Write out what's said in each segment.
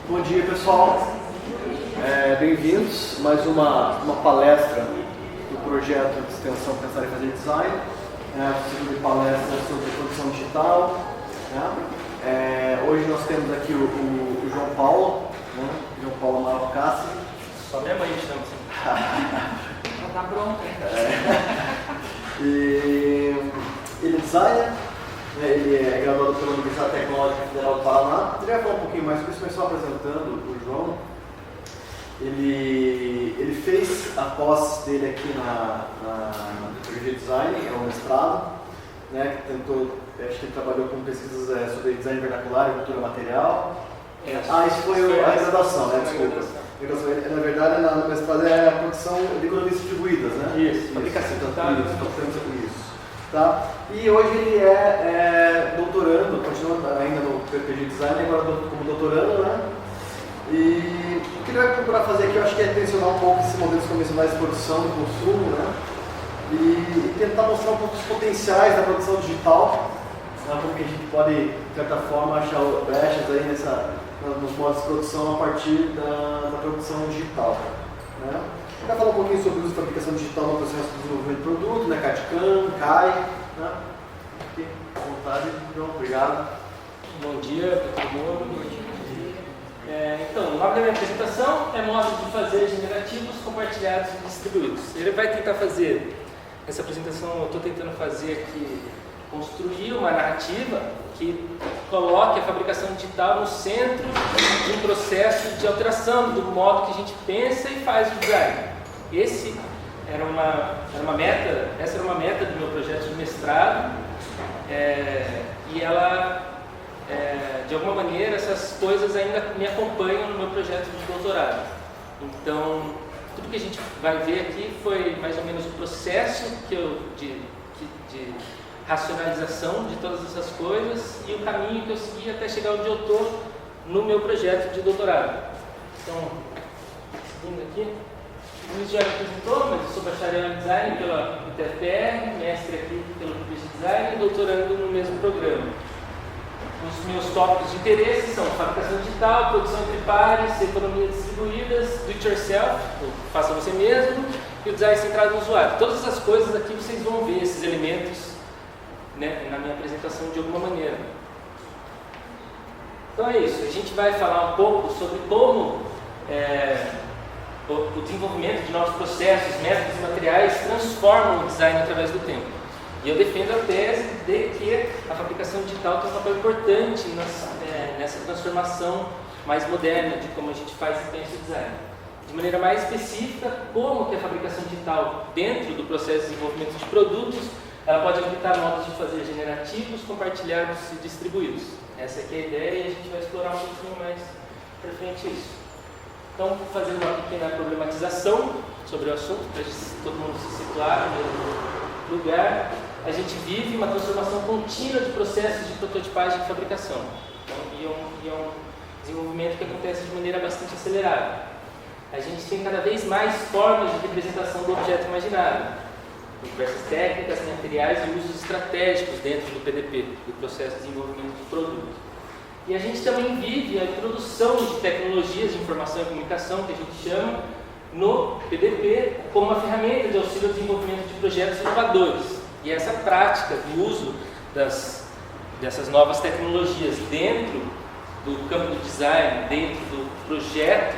Bom dia, pessoal. Bem-vindos a mais uma palestra do projeto de extensão Pensar em Fazer Design. Segunda palestra sobre produção digital. Hoje nós temos aqui o João Paulo, João Paulo Amaral Cássio. Só minha mãe me chama assim. Não tá pronto. E ele é designer. Ele é graduado pela Universidade Tecnológica Federal do Paraná. Ele vai falar um pouquinho mais sobre isso, mas só apresentando o João. Ele fez a pós dele aqui na Metodologia Design, é um mestrado, que tentou, acho que ele trabalhou com pesquisas sobre design vernacular e cultura material. Isso foi a graduação, desculpa. Na verdade, no mestrado é a produção de economias distribuídas, Isso, fabricação isso. Tá? E hoje ele é doutorando, continua ainda no PPG Design, agora como doutorando, E o que ele vai procurar fazer aqui, eu acho que é tensionar um pouco esses modelos convencionais de produção e consumo, E tentar mostrar um pouco os potenciais da produção digital, como que a gente pode, de certa forma, achar brechas aí nos modos de produção a partir da produção digital. Ele vai falar um pouquinho sobre o uso de fabricação digital no processo de desenvolvimento de produto, CAD/CAM, CAI. Aqui, à vontade, João, obrigado. Bom dia para todo mundo. Então, o nome da minha apresentação é Modos de Fazer Generativos Compartilhados e Distribuídos. Ele vai tentar fazer, essa apresentação eu estou tentando fazer aqui, construir uma narrativa que coloque a fabricação digital no centro de um processo de alteração do modo que a gente pensa e faz o design. Essa era uma meta do meu projeto de mestrado, e ela, de alguma maneira, essas coisas ainda me acompanham no meu projeto de doutorado. Então, tudo que a gente vai ver aqui foi mais ou menos o processo de racionalização de todas essas coisas e o caminho que eu segui até chegar onde eu estou no meu projeto de doutorado. Então, seguindo aqui, o Luiz já apresentou, mas eu sou bacharel em design pela UTFPR, mestre aqui pelo PPG Design e doutorando no mesmo programa. Os meus tópicos de interesse são fabricação digital, produção entre pares, economias distribuídas, do it yourself, faça você mesmo, e o design centrado no usuário. Todas essas coisas aqui vocês vão ver, esses elementos, na minha apresentação de alguma maneira. Então é isso, a gente vai falar um pouco sobre como o desenvolvimento de novos processos, métodos e materiais transformam o design através do tempo. E eu defendo a tese de que a fabricação digital tem um papel importante nessa transformação mais moderna de como a gente faz e pensa o design. De maneira mais específica, como que a fabricação digital, dentro do processo de desenvolvimento de produtos, ela pode habilitar modos de fazer generativos, compartilhados e distribuídos. Essa aqui é a ideia e a gente vai explorar um pouquinho mais para frente isso. Então, vou fazer uma pequena problematização sobre o assunto, para todo mundo se situar no mesmo lugar. A gente vive uma transformação contínua de processos de prototipagem e fabricação. Então, e é um desenvolvimento que acontece de maneira bastante acelerada. A gente tem cada vez mais formas de representação do objeto imaginário, diversas técnicas, materiais e usos estratégicos dentro do PDP, do processo de desenvolvimento do produto. E a gente também vive a introdução de tecnologias de informação e comunicação, que a gente chama, no PDP, como uma ferramenta de auxílio ao desenvolvimento de projetos inovadores. E essa prática do uso dessas novas tecnologias dentro do campo do design, dentro do projeto,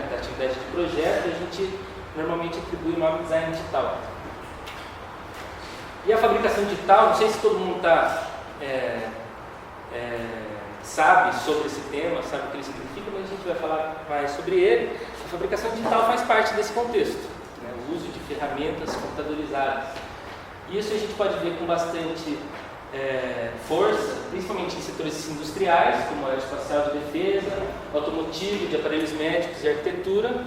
da atividade de projeto, a gente normalmente atribui o nome design digital. E a fabricação digital, não sei se todo mundo sabe sobre esse tema, sabe o que ele significa, mas a gente vai falar mais sobre ele. A fabricação digital faz parte desse contexto, o uso de ferramentas computadorizadas. Isso a gente pode ver com bastante força, principalmente em setores industriais, como aeroespacial de defesa, automotivo, de aparelhos médicos e arquitetura,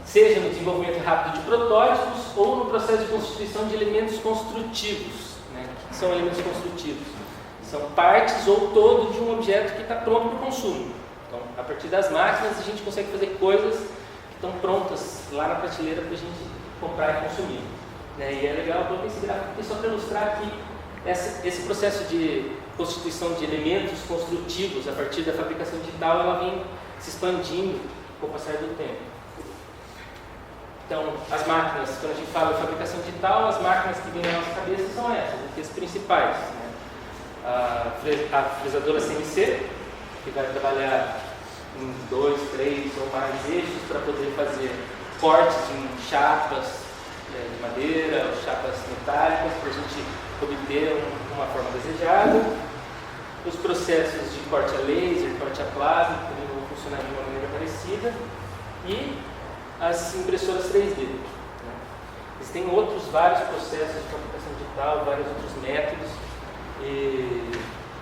seja no desenvolvimento rápido de protótipos ou no processo de constituição de elementos construtivos. O que são elementos construtivos? São partes ou todo de um objeto que está pronto para o consumo. Então, a partir das máquinas, a gente consegue fazer coisas que estão prontas lá na prateleira para a gente comprar e consumir. E é legal colocar esse gráfico aqui só para ilustrar aqui esse processo de constituição de elementos construtivos a partir da fabricação digital, ela vem se expandindo com o passar do tempo. Então, as máquinas, quando a gente fala de fabricação digital, as máquinas que vêm na nossa cabeça são essas, as principais. Né? A fresadora CNC, que vai trabalhar em 2, 3 ou mais eixos para poder fazer cortes em chapas de madeira ou chapas metálicas para a gente obter uma forma desejada. Os processos de corte a laser, corte a plasma, que também vão funcionar de uma maneira parecida. E as impressoras 3D. Né? Existem vários processos de fabricação digital, vários outros métodos,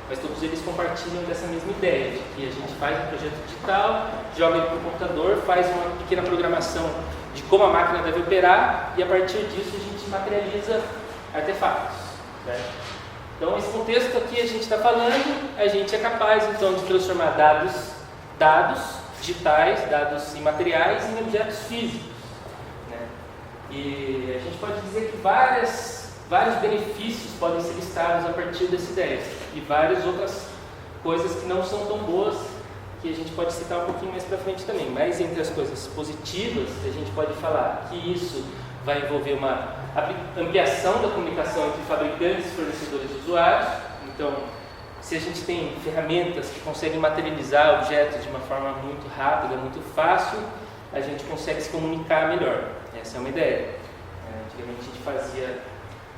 mas todos eles compartilham dessa mesma ideia, de que a gente faz um projeto digital, joga ele para o computador, faz uma pequena programação de como a máquina deve operar e a partir disso a gente materializa artefatos. Né? Então, esse contexto aqui a gente está falando, a gente é capaz então de transformar dados digitais, dados imateriais em objetos físicos. Né? E a gente pode dizer que vários benefícios podem ser listados a partir dessa ideia e várias outras coisas que não são tão boas, que a gente pode citar um pouquinho mais para frente também. Mas entre as coisas positivas, a gente pode falar que isso vai envolver uma ampliação da comunicação entre fabricantes, fornecedores e usuários. Então, se a gente tem ferramentas que conseguem materializar objetos de uma forma muito rápida, muito fácil, a gente consegue se comunicar melhor. Essa é uma ideia. Antigamente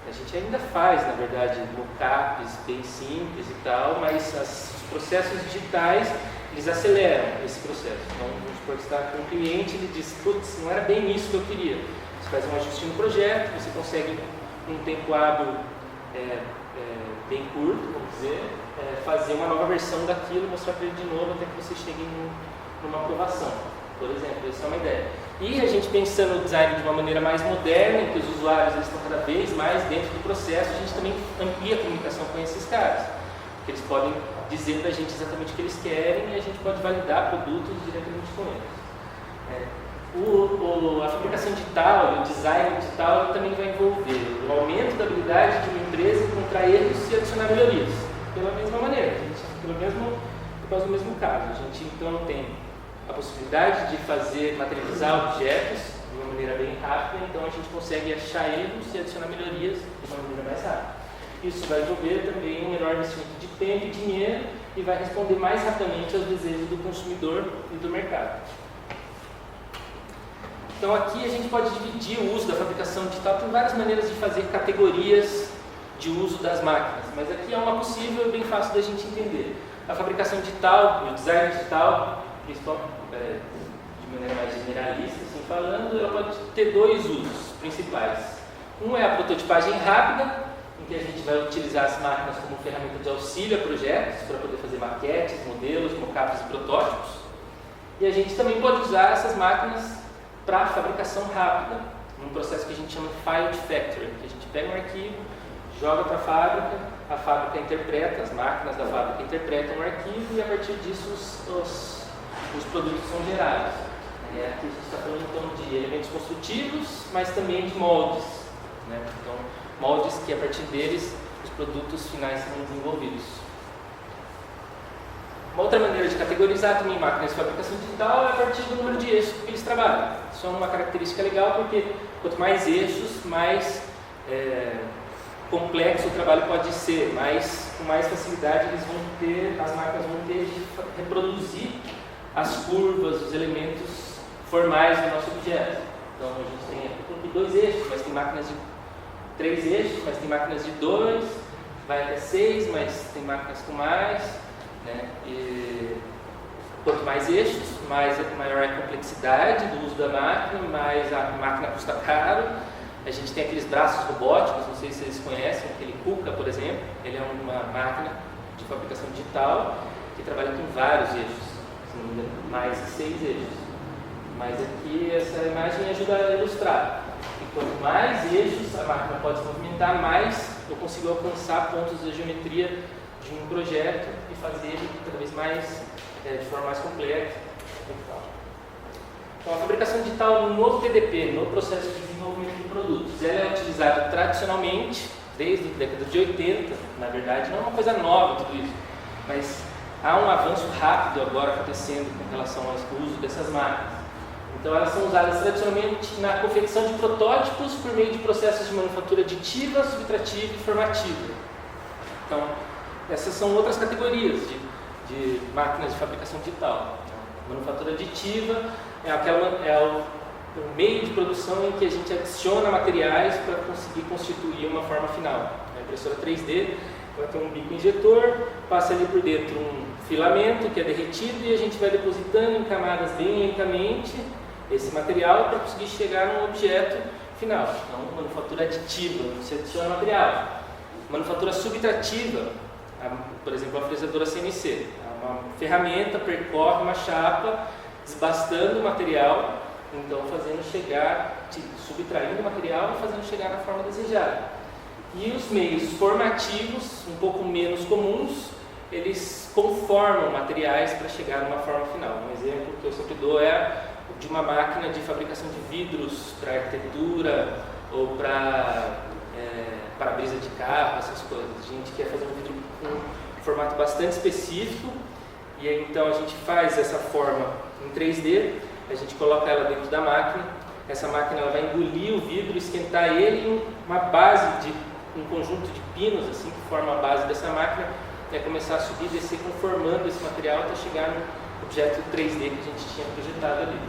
a gente ainda faz, na verdade, mockups bem simples e tal, mas os processos digitais, eles aceleram esse processo. Então, vamos supor que você está com um cliente, ele diz, putz, não era bem isso que eu queria. Você faz um ajuste no projeto, você consegue, num tempo hábil bem curto, vamos dizer, fazer uma nova versão daquilo, mostrar para ele de novo até que você chegue numa aprovação, por exemplo. Essa é uma ideia. E a gente pensando no design de uma maneira mais moderna, em que os usuários eles estão cada vez mais dentro do processo, a gente também amplia a comunicação com esses caras. Porque eles podem dizer para a gente exatamente o que eles querem e a gente pode validar produtos diretamente com eles. A fabricação digital e o design digital também vai envolver o aumento da habilidade de uma empresa encontrar erros e adicionar melhorias. Pela mesma maneira, por causa do mesmo caso. A gente então tem a possibilidade de materializar objetos de uma maneira bem rápida, então a gente consegue achar erros e adicionar melhorias de uma maneira mais rápida. Isso vai envolver também um menor investimento de tempo e dinheiro e vai responder mais rapidamente aos desejos do consumidor e do mercado. Então aqui a gente pode dividir o uso da fabricação digital, tem várias maneiras de fazer categorias de uso das máquinas, mas aqui é uma possível e bem fácil da gente entender. A fabricação digital, o design digital, de maneira mais generalista, assim falando, ela pode ter dois usos principais. Um é a prototipagem rápida, em que a gente vai utilizar as máquinas como ferramenta de auxílio a projetos, para poder fazer maquetes, modelos, mockups e protótipos. E a gente também pode usar essas máquinas para fabricação rápida, num processo que a gente chama de file factory, que a gente pega um arquivo, joga para a fábrica interpreta, as máquinas da fábrica interpretam o arquivo e a partir disso os produtos são gerados. Aqui a gente está falando então de elementos construtivos, mas também de moldes. Né? Então, moldes que a partir deles os produtos finais serão desenvolvidos. Uma outra maneira de categorizar também máquinas de fabricação digital é a partir do número de eixos que eles trabalham. Isso é uma característica legal porque quanto mais eixos, mais complexo o trabalho pode ser, com mais facilidade as máquinas vão ter de reproduzir as curvas, os elementos formais do nosso objeto. Então a gente tem aqui 2 eixos, mas tem máquinas de 3 eixos, mas tem máquinas de 2, vai até 6, mas tem máquinas com mais. Né? E quanto mais eixos, maior é a complexidade do uso da máquina, mais a máquina custa caro. A gente tem aqueles braços robóticos, não sei se vocês conhecem, aquele KUKA, por exemplo. Ele é uma máquina de fabricação digital que trabalha com vários eixos, se não me engano, mais de 6 eixos. Mas aqui essa imagem ajuda a ilustrar. E quanto mais eixos a máquina pode se movimentar, mais eu consigo alcançar pontos da geometria de um projeto e fazer ele cada vez mais, de forma mais completa. Então, a fabricação digital no PDP, no processo de desenvolvimento de produtos, ela é utilizada tradicionalmente, desde a década de 80, na verdade, não é uma coisa nova tudo isso, mas há um avanço rápido agora acontecendo com relação ao uso dessas máquinas. Então elas são usadas tradicionalmente na confecção de protótipos por meio de processos de manufatura aditiva, subtrativa e formativa. Então essas são outras categorias de máquinas de fabricação digital. Manufatura aditiva é o meio de produção em que a gente adiciona materiais para conseguir constituir uma forma final. A impressora 3D vai ter um bico injetor, passa ali por dentro um filamento que é derretido e a gente vai depositando em camadas bem lentamente esse material para conseguir chegar no objeto final. Então, manufatura aditiva, você adiciona material. Manufatura subtrativa, por exemplo, a fresadora CNC. É uma ferramenta, percorre uma chapa, desbastando o material, então subtraindo o material e fazendo chegar na forma desejada. E os meios formativos, um pouco menos comuns, eles conformam materiais para chegar numa forma final. Um exemplo que eu sempre dou é de uma máquina de fabricação de vidros para arquitetura ou para para-brisa de carro, essas coisas. A gente quer fazer um vidro com um formato bastante específico e aí, então a gente faz essa forma em 3D, a gente coloca ela dentro da máquina, essa máquina ela vai engolir o vidro, esquentar ele em uma base um conjunto de pinos assim, que forma a base dessa máquina, e começar a subir e descer conformando esse material até chegar no objeto 3D que a gente tinha projetado ali.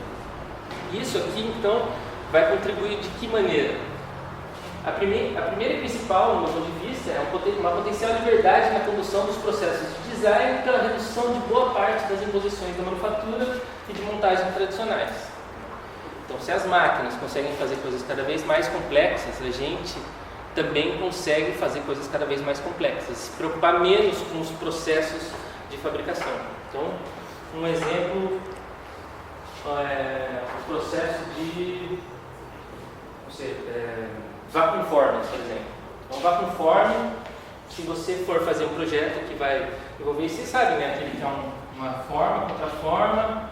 Isso aqui então vai contribuir de que maneira? A primeira e principal, no meu ponto de vista, é uma potencial liberdade na condução dos processos de design pela redução de boa parte das imposições da manufatura e de montagem tradicionais. Então, se as máquinas conseguem fazer coisas cada vez mais complexas, a gente também consegue fazer coisas cada vez mais complexas, se preocupar menos com os processos de fabricação. Então, um exemplo é o processo de vacuum forming, por exemplo. Então, vacuum forming, se você for fazer um projeto que vai envolver, vocês sabem, né? Aquele que é uma forma, contraforma,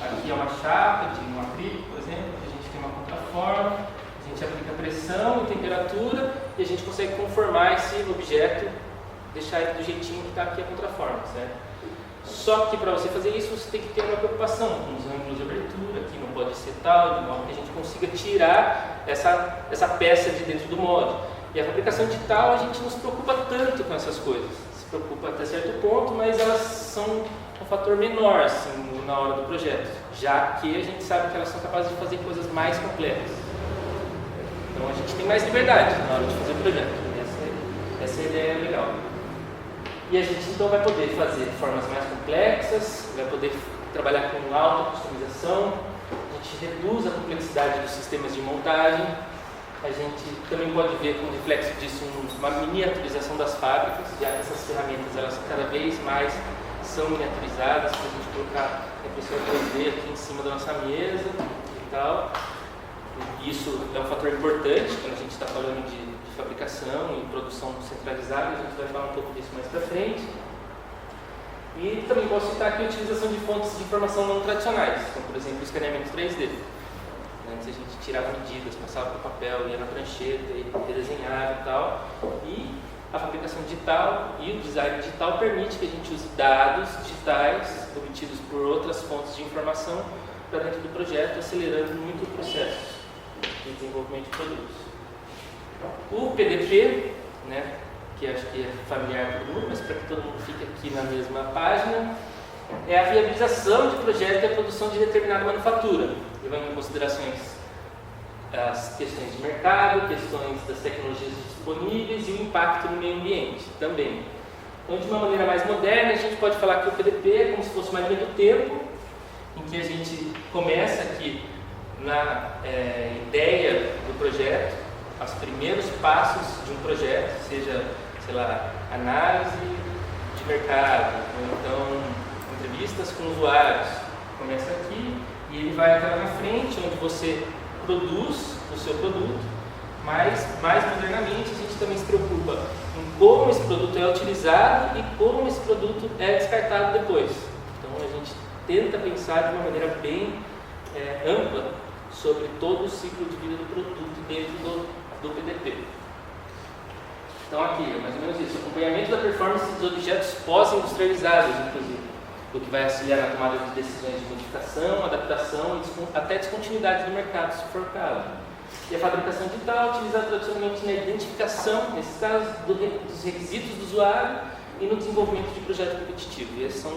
aqui é uma chapa de um acrílico, por exemplo, a gente tem uma contraforma, a gente aplica pressão e temperatura e a gente consegue conformar esse objeto, deixar ele do jeitinho que está aqui a contraforma, certo? Só que para você fazer isso, você tem que ter uma preocupação com os ângulos de abertura, que não pode ser tal, de modo que a gente consiga tirar essa peça de dentro do molde. E a fabricação digital, a gente não se preocupa tanto com essas coisas. Se preocupa até certo ponto, mas elas são um fator menor assim, na hora do projeto, já que a gente sabe que elas são capazes de fazer coisas mais complexas. Então a gente tem mais liberdade na hora de fazer o projeto. Essa é a ideia legal. E a gente então vai poder fazer formas mais complexas, vai poder trabalhar com alta customização, a gente reduz a complexidade dos sistemas de montagem, a gente também pode ver com reflexo disso uma miniaturização das fábricas, já que essas ferramentas elas cada vez mais são miniaturizadas, para a gente colocar a impressora 3D aqui em cima da nossa mesa e tal. Isso é um fator importante quando a gente está falando de fabricação e produção centralizada, a gente vai falar um pouco disso mais para frente. E também posso citar aqui a utilização de fontes de informação não tradicionais, como por exemplo o escaneamento 3D. Antes a gente tirava medidas, passava para o papel, ia na prancheta e redesenhava e tal. E a fabricação digital e o design digital permite que a gente use dados digitais obtidos por outras fontes de informação para dentro do projeto, acelerando muito o processo de desenvolvimento de produtos. O PDP, né, que acho que é familiar para todo mundo, mas para que todo mundo fique aqui na mesma página, é a viabilização de projeto e a produção de determinada manufatura, levando em considerações as questões de mercado, questões das tecnologias disponíveis e o impacto no meio ambiente também. Então, de uma maneira mais moderna, a gente pode falar que o PDP é como se fosse uma linha do tempo, em que a gente começa aqui na ideia do projeto, os primeiros passos de um projeto, seja, sei lá, análise de mercado, ou então entrevistas com usuários. Começa aqui e ele vai até lá na frente, onde você produz o seu produto, mas mais modernamente a gente também se preocupa em como esse produto é utilizado e como esse produto é descartado depois. Então a gente tenta pensar de uma maneira bem ampla sobre todo o ciclo de vida do produto dentro do PDP. Então aqui é mais ou menos isso, acompanhamento da performance dos objetos pós-industrializados, inclusive, o que vai auxiliar na tomada de decisões de modificação, adaptação e até descontinuidade do mercado, se for o caso. E a fabricação digital utilizada tradicionalmente na identificação, nesses casos, dos requisitos do usuário e no desenvolvimento de projeto competitivo. E essas são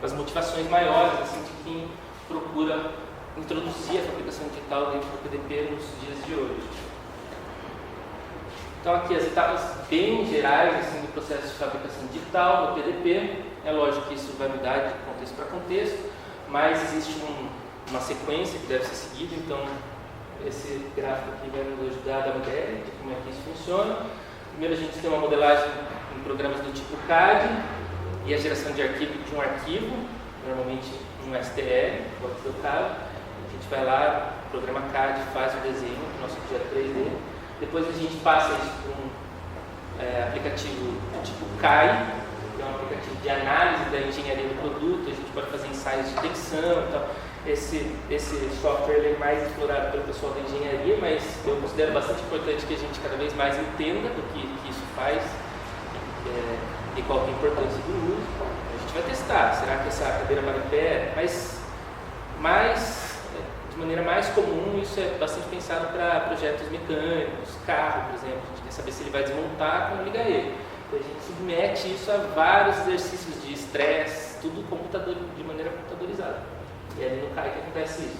as motivações maiores assim, de quem procura introduzir a fabricação digital dentro do PDP nos dias de hoje. Então aqui as etapas bem gerais assim, do processo de fabricação digital no PDP. É lógico que isso vai mudar de contexto para contexto, mas existe uma sequência que deve ser seguida. Então esse gráfico aqui vai nos ajudar a dar uma ideia de como é que isso funciona. Primeiro a gente tem uma modelagem em programas do tipo CAD e a geração de arquivo de um arquivo, normalmente um STL, pode ser o caso. A gente vai lá, programa CAD, faz o desenho do nosso projeto 3D. Depois a gente passa isso para um aplicativo do tipo CAI, que é um aplicativo de análise da engenharia do produto. A gente pode fazer ensaios de detecção. Então, esse software ele é mais explorado pelo pessoal da engenharia, mas eu considero bastante importante que a gente cada vez mais entenda do que isso faz e qual que é a importância do uso. A gente vai testar, será que essa cadeira para em pé? Mas de maneira mais comum, isso é bastante pensado para projetos mecânicos, carro, por exemplo. A gente quer saber se ele vai desmontar quando ligar ele. Então, a gente submete isso a vários exercícios de estresse, tudo de maneira computadorizada. E ali no CAI que acontece isso.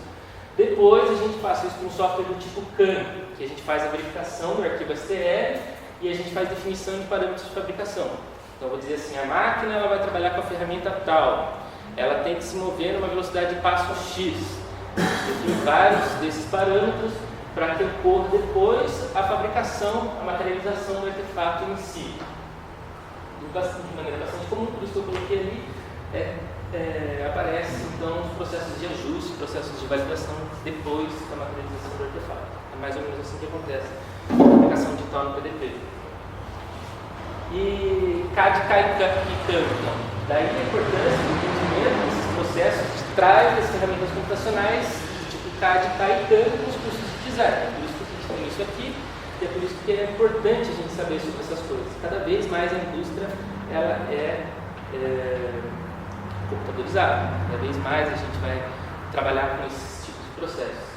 Depois a gente passa isso para um software do tipo CAN, que a gente faz a verificação do arquivo STL e a gente faz definição de parâmetros de fabricação. Então, eu vou dizer assim, a máquina ela vai trabalhar com a ferramenta tal, ela tem que se mover numa velocidade de passo X. Tem vários desses parâmetros para que ocorra depois a fabricação, a materialização do artefato em si. De maneira bastante comum, por isso que eu coloquei ali, aparece então os processos de ajuste, processos de validação depois da materialização do artefato. É mais ou menos assim que acontece na fabricação digital no PDP. E CAD, CAI e CAM, então. Daí a importância do entendimento desses processos de trás das ferramentas computacionais, tipo CAD, CAI e CAM, nos cursos de design. É por isso que a gente tem isso aqui, e é por isso que é importante a gente saber sobre essas coisas. Cada vez mais a indústria ela é computadorizada. Cada vez mais a gente vai trabalhar com esses tipos de processos.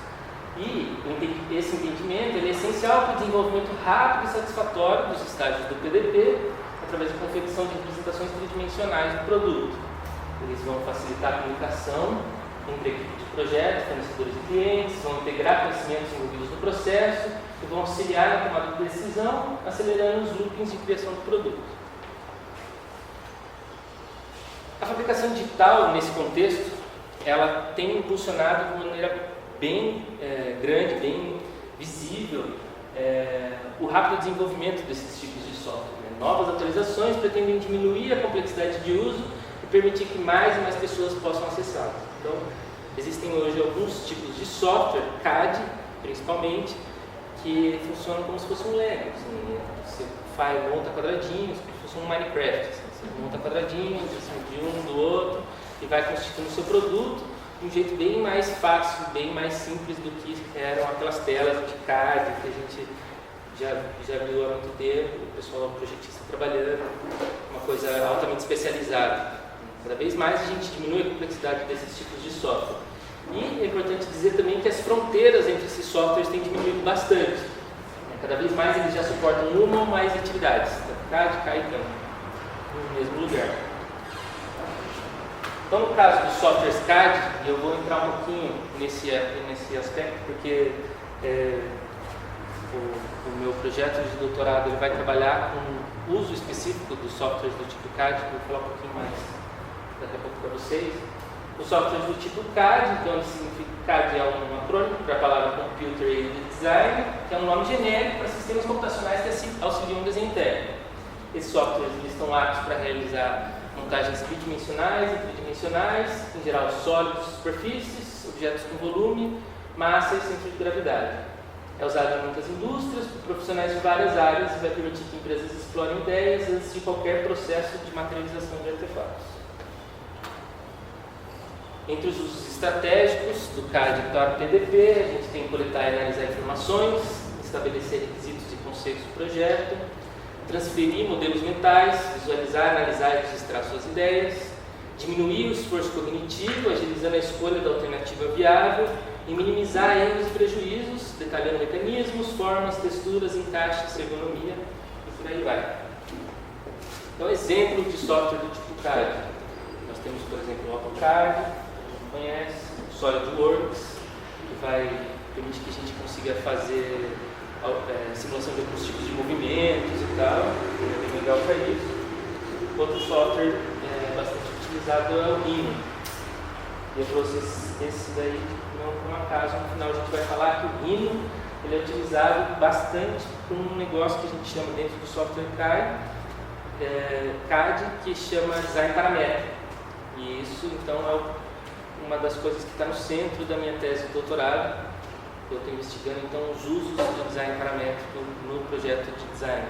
E esse entendimento ele é essencial para o desenvolvimento rápido e satisfatório dos estágios do PDP, através da confecção de representações tridimensionais do produto. Eles vão facilitar a comunicação entre a equipe de projeto, fornecedores e clientes, vão integrar conhecimentos envolvidos no processo e vão auxiliar na tomada de decisão, acelerando os loopings de criação do produto. A fabricação digital, nesse contexto, ela tem impulsionado de maneira bem grande, bem visível, o rápido desenvolvimento desses tipos de software. Novas atualizações pretendem diminuir a complexidade de uso e permitir que mais e mais pessoas possam acessá-los. Então, existem hoje alguns tipos de software, CAD principalmente, que funcionam como se fosse um Lego. Assim, você monta quadradinhos, como se fosse um Minecraft. Assim, você monta quadradinhos assim, de um, do outro, e vai constituindo o seu produto de um jeito bem mais fácil, bem mais simples do que eram aquelas telas de CAD que a gente já viu há muito tempo, o pessoal projetista trabalhando, uma coisa altamente especializada. Cada vez mais a gente diminui a complexidade desses tipos de software. E é importante dizer também que as fronteiras entre esses softwares têm diminuído bastante. Cada vez mais eles já suportam uma ou mais atividades, CAD, CAI e CAM, no mesmo lugar. Então, no caso dos softwares CAD, eu vou entrar um pouquinho nesse aspecto, porque o meu projeto de doutorado ele vai trabalhar com o uso específico dos softwares do tipo CAD, que eu vou falar um pouquinho mais daqui a pouco para vocês. Os softwares do tipo CAD, então significa CAD é um acrônimo para a palavra Computer Aided Design, que é um nome genérico para sistemas computacionais que auxiliam o desenho técnico. Esses softwares eles estão aptos para realizar montagens bidimensionais e tridimensionais, em geral sólidos, superfícies, objetos com volume, massa e centro de gravidade. É usado em muitas indústrias, por profissionais de várias áreas e vai permitir que empresas explorem ideias antes de qualquer processo de materialização de artefatos. Entre os usos estratégicos do CAD para o PDP, a gente tem que coletar e analisar informações, estabelecer requisitos e conceitos do projeto, transferir modelos mentais, visualizar, analisar e registrar suas ideias, diminuir o esforço cognitivo, agilizando a escolha da alternativa viável e minimizar erros e prejuízos, detalhando mecanismos, formas, texturas, encaixes, ergonomia e por aí vai. Então, exemplo de software do tipo CAD. Nós temos, por exemplo, o AutoCAD, que a gente conhece, o SolidWorks, que vai permitir que a gente consiga fazer simulação de alguns tipos de movimentos e tal, é bem legal para isso. Outro software bastante utilizado é o Rhino. E eu trouxe esse daí não por um acaso, no final a gente vai falar que o Rhino ele é utilizado bastante para um negócio que a gente chama dentro do software CAD, que chama Design Paramétrico. E isso então é uma das coisas que está no centro da minha tese de doutorado. Eu estou investigando então os usos do design paramétrico no projeto de design.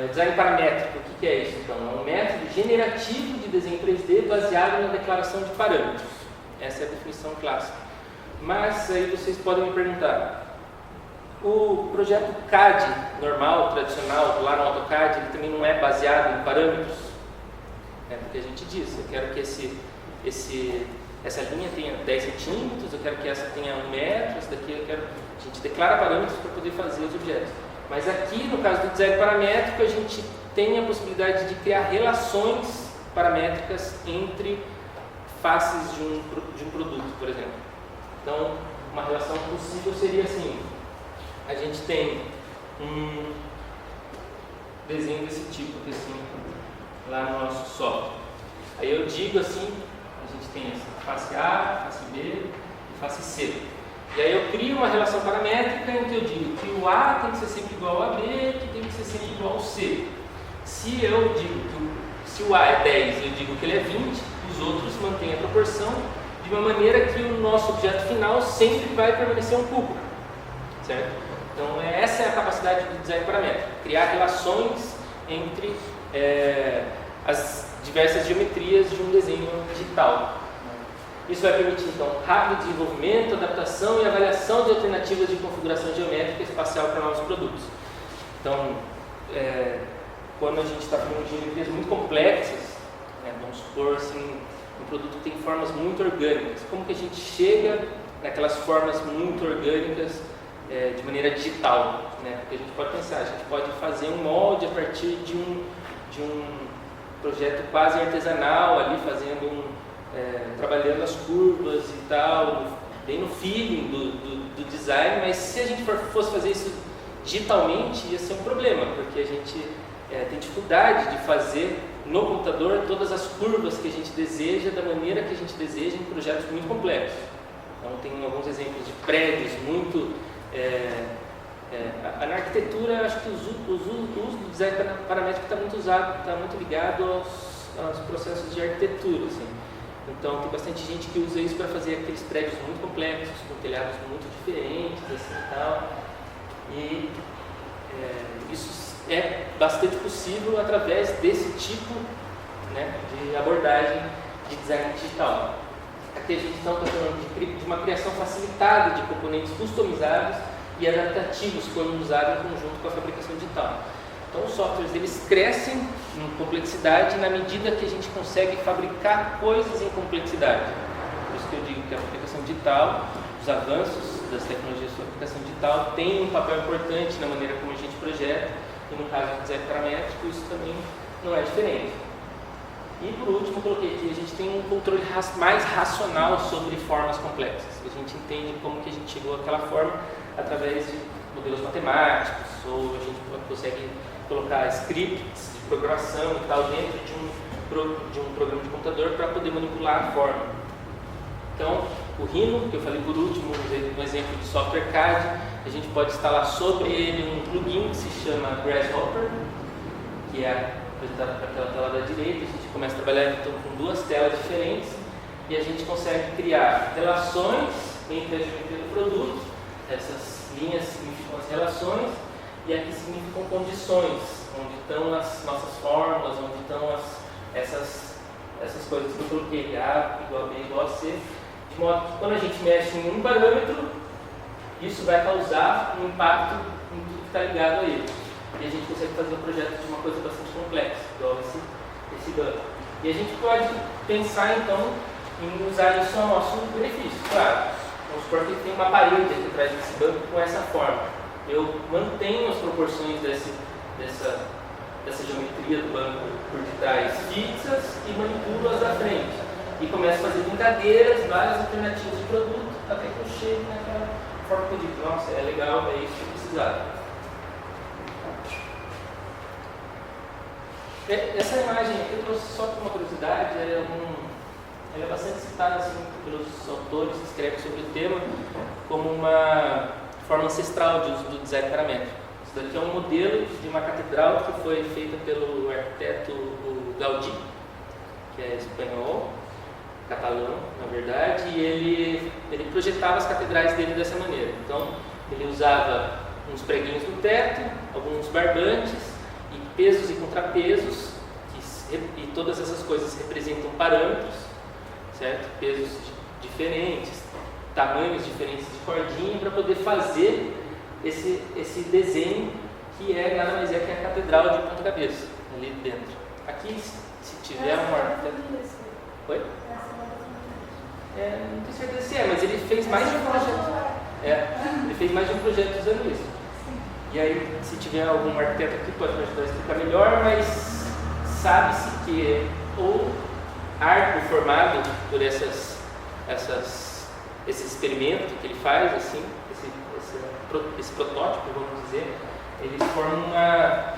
O design paramétrico, o que é isso então? É um método generativo de desenho 3D baseado na declaração de parâmetros. Essa é a definição clássica. Mas aí vocês podem me perguntar, o projeto CAD normal, tradicional, lá no AutoCAD, ele também não é baseado em parâmetros? Porque a gente diz, eu quero que essa linha tenha 10 centímetros, eu quero que essa tenha 1 metro, essa daqui a gente declara parâmetros para poder fazer os objetos. Mas aqui, no caso do design paramétrico, a gente tem a possibilidade de criar relações paramétricas entre faces de um produto, por exemplo. Então, uma relação possível seria assim, a gente tem um desenho desse tipo aqui, assim, lá no nosso software. Aí eu digo assim, a gente tem essa face A, face B e face C. E aí eu crio uma relação paramétrica em que eu digo que o A tem que ser sempre igual ao B, que tem que ser sempre igual ao C. Se eu digo que se o A é 10 eu digo que ele é 20, os outros mantêm a proporção de uma maneira que o nosso objeto final sempre vai permanecer um cubo. Certo? Então essa é a capacidade do design paramétrico, criar relações entre as diversas geometrias de um desenho digital. Isso vai permitir, então, rápido desenvolvimento, adaptação e avaliação de alternativas de configuração geométrica espacial para novos produtos. Então, quando a gente está falando de geometrias muito complexas, vamos supor assim, um produto que tem formas muito orgânicas, como que a gente chega naquelas formas muito orgânicas de maneira digital? Porque a gente pode pensar, a gente pode fazer um molde a partir de um projeto quase artesanal, ali fazendo trabalhando as curvas e tal, bem no feeling do design, mas se a gente fosse fazer isso digitalmente, ia ser um problema, porque a gente tem dificuldade de fazer no computador todas as curvas que a gente deseja, da maneira que a gente deseja, em projetos muito complexos. Então, tem alguns exemplos de prédios muito... na arquitetura, acho que o uso do design paramétrico está muito ligado aos processos de arquitetura. Assim. Então, tem bastante gente que usa isso para fazer aqueles prédios muito complexos, com telhados muito diferentes, assim, e tal. E isso é bastante possível através desse tipo de abordagem de design digital. Aqui a gente então está falando de uma criação facilitada de componentes customizados e adaptativos quando usado em conjunto com a fabricação digital. Então os softwares eles crescem em complexidade na medida que a gente consegue fabricar coisas em complexidade. Por isso que eu digo que a fabricação digital, os avanços das tecnologias de fabricação digital têm um papel importante na maneira como a gente projeta, e no caso do design paramétrico isso também não é diferente. E por último, coloquei aqui, a gente tem um controle mais racional sobre formas complexas. A gente entende como que a gente chegou àquela forma através de modelos matemáticos, ou a gente consegue colocar scripts de programação e tal dentro de um programa de computador para poder manipular a forma. Então, o Rhino, que eu falei por último, um exemplo de software CAD, a gente pode instalar sobre ele um plugin que se chama Grasshopper, que é apresentado para aquela tela da direita. A gente começa a trabalhar então com duas telas diferentes e a gente consegue criar relações entre a geometria do produto. Essas linhas significam as relações e aqui significam condições, onde estão as nossas fórmulas, onde estão essas coisas que eu coloquei, A igual a B igual a C, de modo que quando a gente mexe em um parâmetro, isso vai causar um impacto em tudo que está ligado a ele. E a gente consegue fazer um projeto de uma coisa bastante complexa, igual esse banco. E a gente pode pensar, então, em usar isso a nosso benefício. Claro, vamos supor que tem uma parede aqui atrás desse banco com essa forma. Eu mantenho as proporções dessa geometria do banco por detrás fixas e manipulo-as da frente. E começo a fazer brincadeiras, várias alternativas de produto, até que eu chegue naquela forma que eu digo, nossa, é legal, é isso que eu precisava. Essa imagem aqui eu trouxe só por uma curiosidade, ela é bastante citada assim, pelos autores que escrevem sobre o tema como uma forma ancestral de uso do design paramétrico. Isso daqui é um modelo de uma catedral que foi feita pelo arquiteto Gaudí, que é espanhol, catalão, na verdade, e ele projetava as catedrais dele dessa maneira. Então, ele usava uns preguinhos no teto, alguns barbantes, e pesos e contrapesos, e todas essas coisas representam parâmetros, certo? Pesos diferentes, tamanhos diferentes de cordinha, para poder fazer esse desenho que é nada mais é que a catedral de ponta cabeça, ali dentro. Aqui, se tiver um arquiteto... Oi? Não tenho certeza se mas ele fez mais de um projeto. Ele fez mais de um projeto usando isso. E aí, se tiver algum arquiteto aqui, pode me ajudar a explicar melhor, mas sabe-se que o arco formado por esse experimento que ele faz, assim, esse protótipo, vamos dizer, eles formam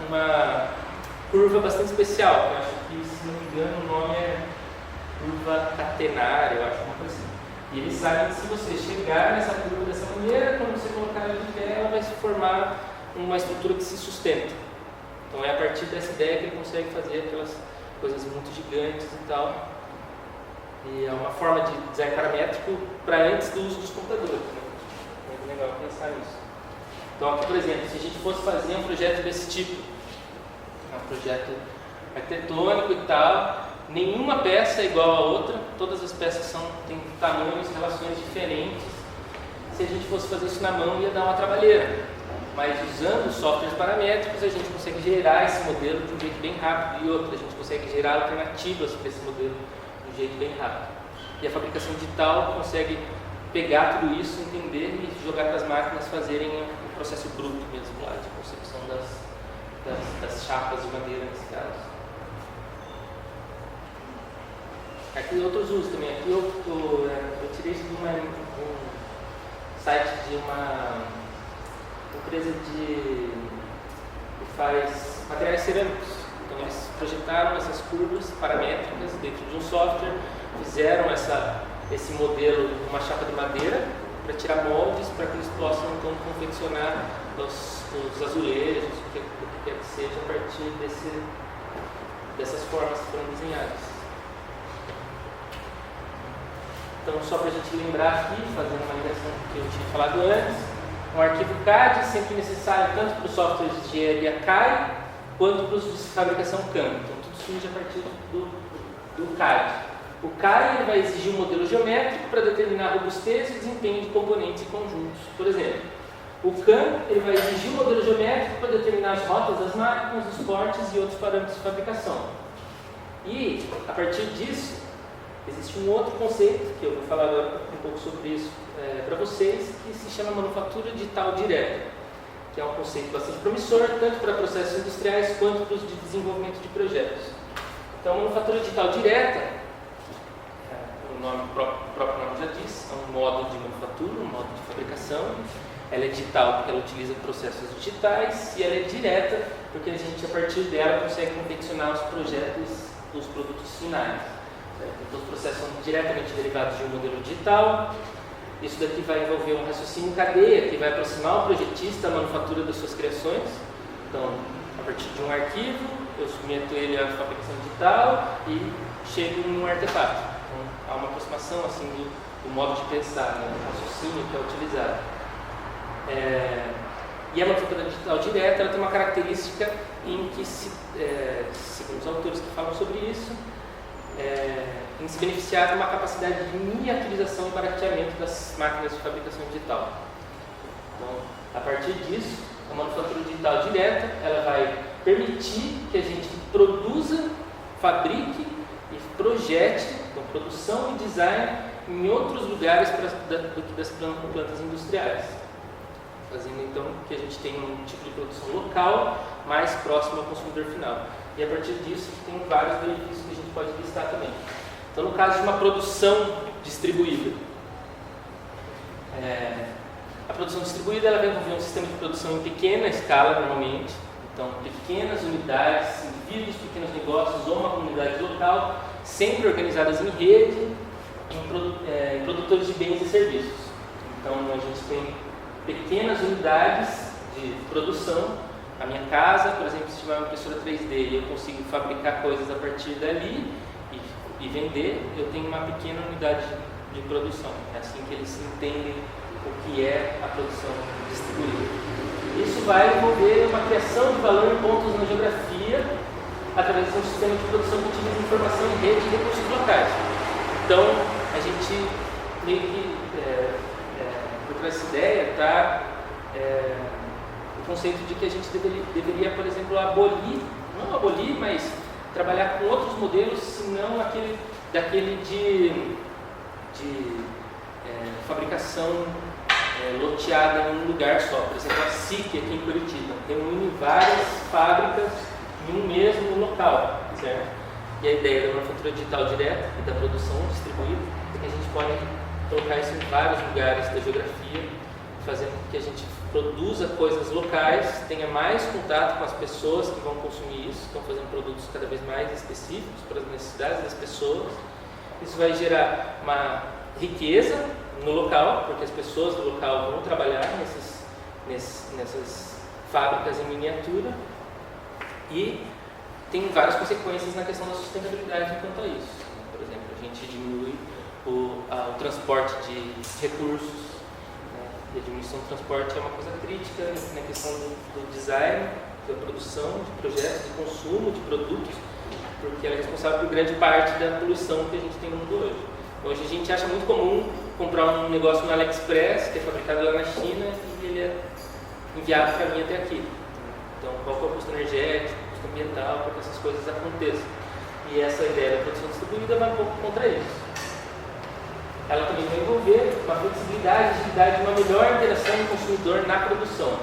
uma curva bastante especial. Eu acho que, se não me engano, o nome é curva catenária, eu acho, uma coisa assim. E eles sabem que se você chegar nessa curva dessa maneira, quando você colocar ela de pé, ela vai se formar uma estrutura que se sustenta. Então é a partir dessa ideia que ele consegue fazer aquelas coisas muito gigantes e tal. E é uma forma de design paramétrico para antes do uso dos computadores, né? É legal pensar nisso. Então aqui, por exemplo, se a gente fosse fazer um projeto desse tipo, um projeto arquitetônico e tal, nenhuma peça é igual a outra, todas as peças têm tamanhos e relações diferentes. Se a gente fosse fazer isso na mão, ia dar uma trabalheira. Mas usando softwares paramétricos, a gente consegue gerar esse modelo de um jeito bem rápido, e outra, a gente consegue gerar alternativas para esse modelo de um jeito bem rápido. E a fabricação digital consegue pegar tudo isso, entender e jogar para as máquinas fazerem o processo bruto mesmo lá, de concepção das chapas de madeira nesse caso. Aqui outros usos também. Aqui eu tirei isso de um site de uma empresa que faz materiais cerâmicos. Então eles projetaram essas curvas paramétricas dentro de um software, fizeram esse modelo de uma chapa de madeira para tirar moldes para que eles possam então confeccionar os azulejos, o que quer que seja, a partir dessas formas que foram desenhadas. Então, só para a gente lembrar aqui, fazendo uma ligação que eu tinha falado antes, um arquivo CAD sempre necessário tanto para os softwares de engenharia CAI quanto para os de fabricação CAM. Então, tudo surge a partir do CAD. O CAI ele vai exigir um modelo geométrico para determinar a robustez e desempenho de componentes e conjuntos. Por exemplo, o CAM ele vai exigir um modelo geométrico para determinar as rotas das máquinas, os cortes e outros parâmetros de fabricação. E, a partir disso, existe um outro conceito, que eu vou falar agora um pouco sobre isso para vocês, que se chama manufatura digital direta, que é um conceito bastante promissor, tanto para processos industriais quanto para os de desenvolvimento de projetos. Então, a manufatura digital direta, o próprio nome já diz, é um modo de manufatura, um modo de fabricação. Ela é digital porque ela utiliza processos digitais, e ela é direta porque a gente, a partir dela, consegue confeccionar os produtos finais. Então, os processos são diretamente derivados de um modelo digital. Isso daqui vai envolver um raciocínio em cadeia, que vai aproximar o projetista à manufatura das suas criações. Então, a partir de um arquivo, eu submeto ele à fabricação digital e chego num artefato. Então, há uma aproximação assim, do modo de pensar, né, do raciocínio que é utilizado. E a manufatura digital direta ela tem uma característica em que, segundo os autores que falam sobre isso, em se beneficiar de uma capacidade de miniaturização e barateamento das máquinas de fabricação digital. Então, a partir disso, a manufatura digital direta, ela vai permitir que a gente produza, fabrique e projete, então produção e design em outros lugares do que das plantas industriais, fazendo então que a gente tenha um tipo de produção local mais próximo ao consumidor final. E a partir disso tem vários benefícios que a gente pode listar também. Então, no caso de uma produção distribuída, a produção distribuída ela vai envolver um sistema de produção em pequena escala normalmente, então pequenas unidades, indivíduos, pequenos negócios ou uma comunidade local, sempre organizadas em rede, em produtores de bens e serviços. Então a gente tem pequenas unidades de produção. A minha casa, por exemplo, se tiver uma impressora 3D e eu consigo fabricar coisas a partir dali e vender, eu tenho uma pequena unidade de produção. É assim que eles entendem o que é a produção distribuída. Isso vai envolver uma criação de valor em pontos na geografia através de um sistema de produção que utiliza informação em rede e recursos locais. Então, a gente meio que, por trás dessa ideia, está o conceito de que a gente deveria, por exemplo, não abolir, mas trabalhar com outros modelos, senão daquele de fabricação loteada em um lugar só. Por exemplo, a SIC aqui em Curitiba reúne várias fábricas em um mesmo local, certo? E a ideia da manufatura digital direta e da produção distribuída é que a gente pode colocar isso em vários lugares da geografia, fazendo com que a gente produza coisas locais, tenha mais contato com as pessoas que vão consumir isso, estão fazendo produtos cada vez mais específicos para as necessidades das pessoas. Isso vai gerar uma riqueza no local, porque as pessoas do local vão trabalhar nessas fábricas em miniatura, e tem várias consequências na questão da sustentabilidade quanto a isso. Por exemplo, a gente diminui o transporte de recursos, e a diminuição do transporte é uma coisa crítica na questão do design, da produção de projetos, de consumo de produtos, porque ela é responsável por grande parte da poluição que a gente tem no mundo hoje. Hoje a gente acha muito comum comprar um negócio no AliExpress, que é fabricado lá na China, e ele é enviado para mim até aqui. Então, qual é o custo energético, o custo ambiental, para que essas coisas aconteçam? E essa ideia da produção distribuída vai um pouco contra isso. Ela também vai envolver uma flexibilidade, agilidade e uma melhor interação do consumidor na produção.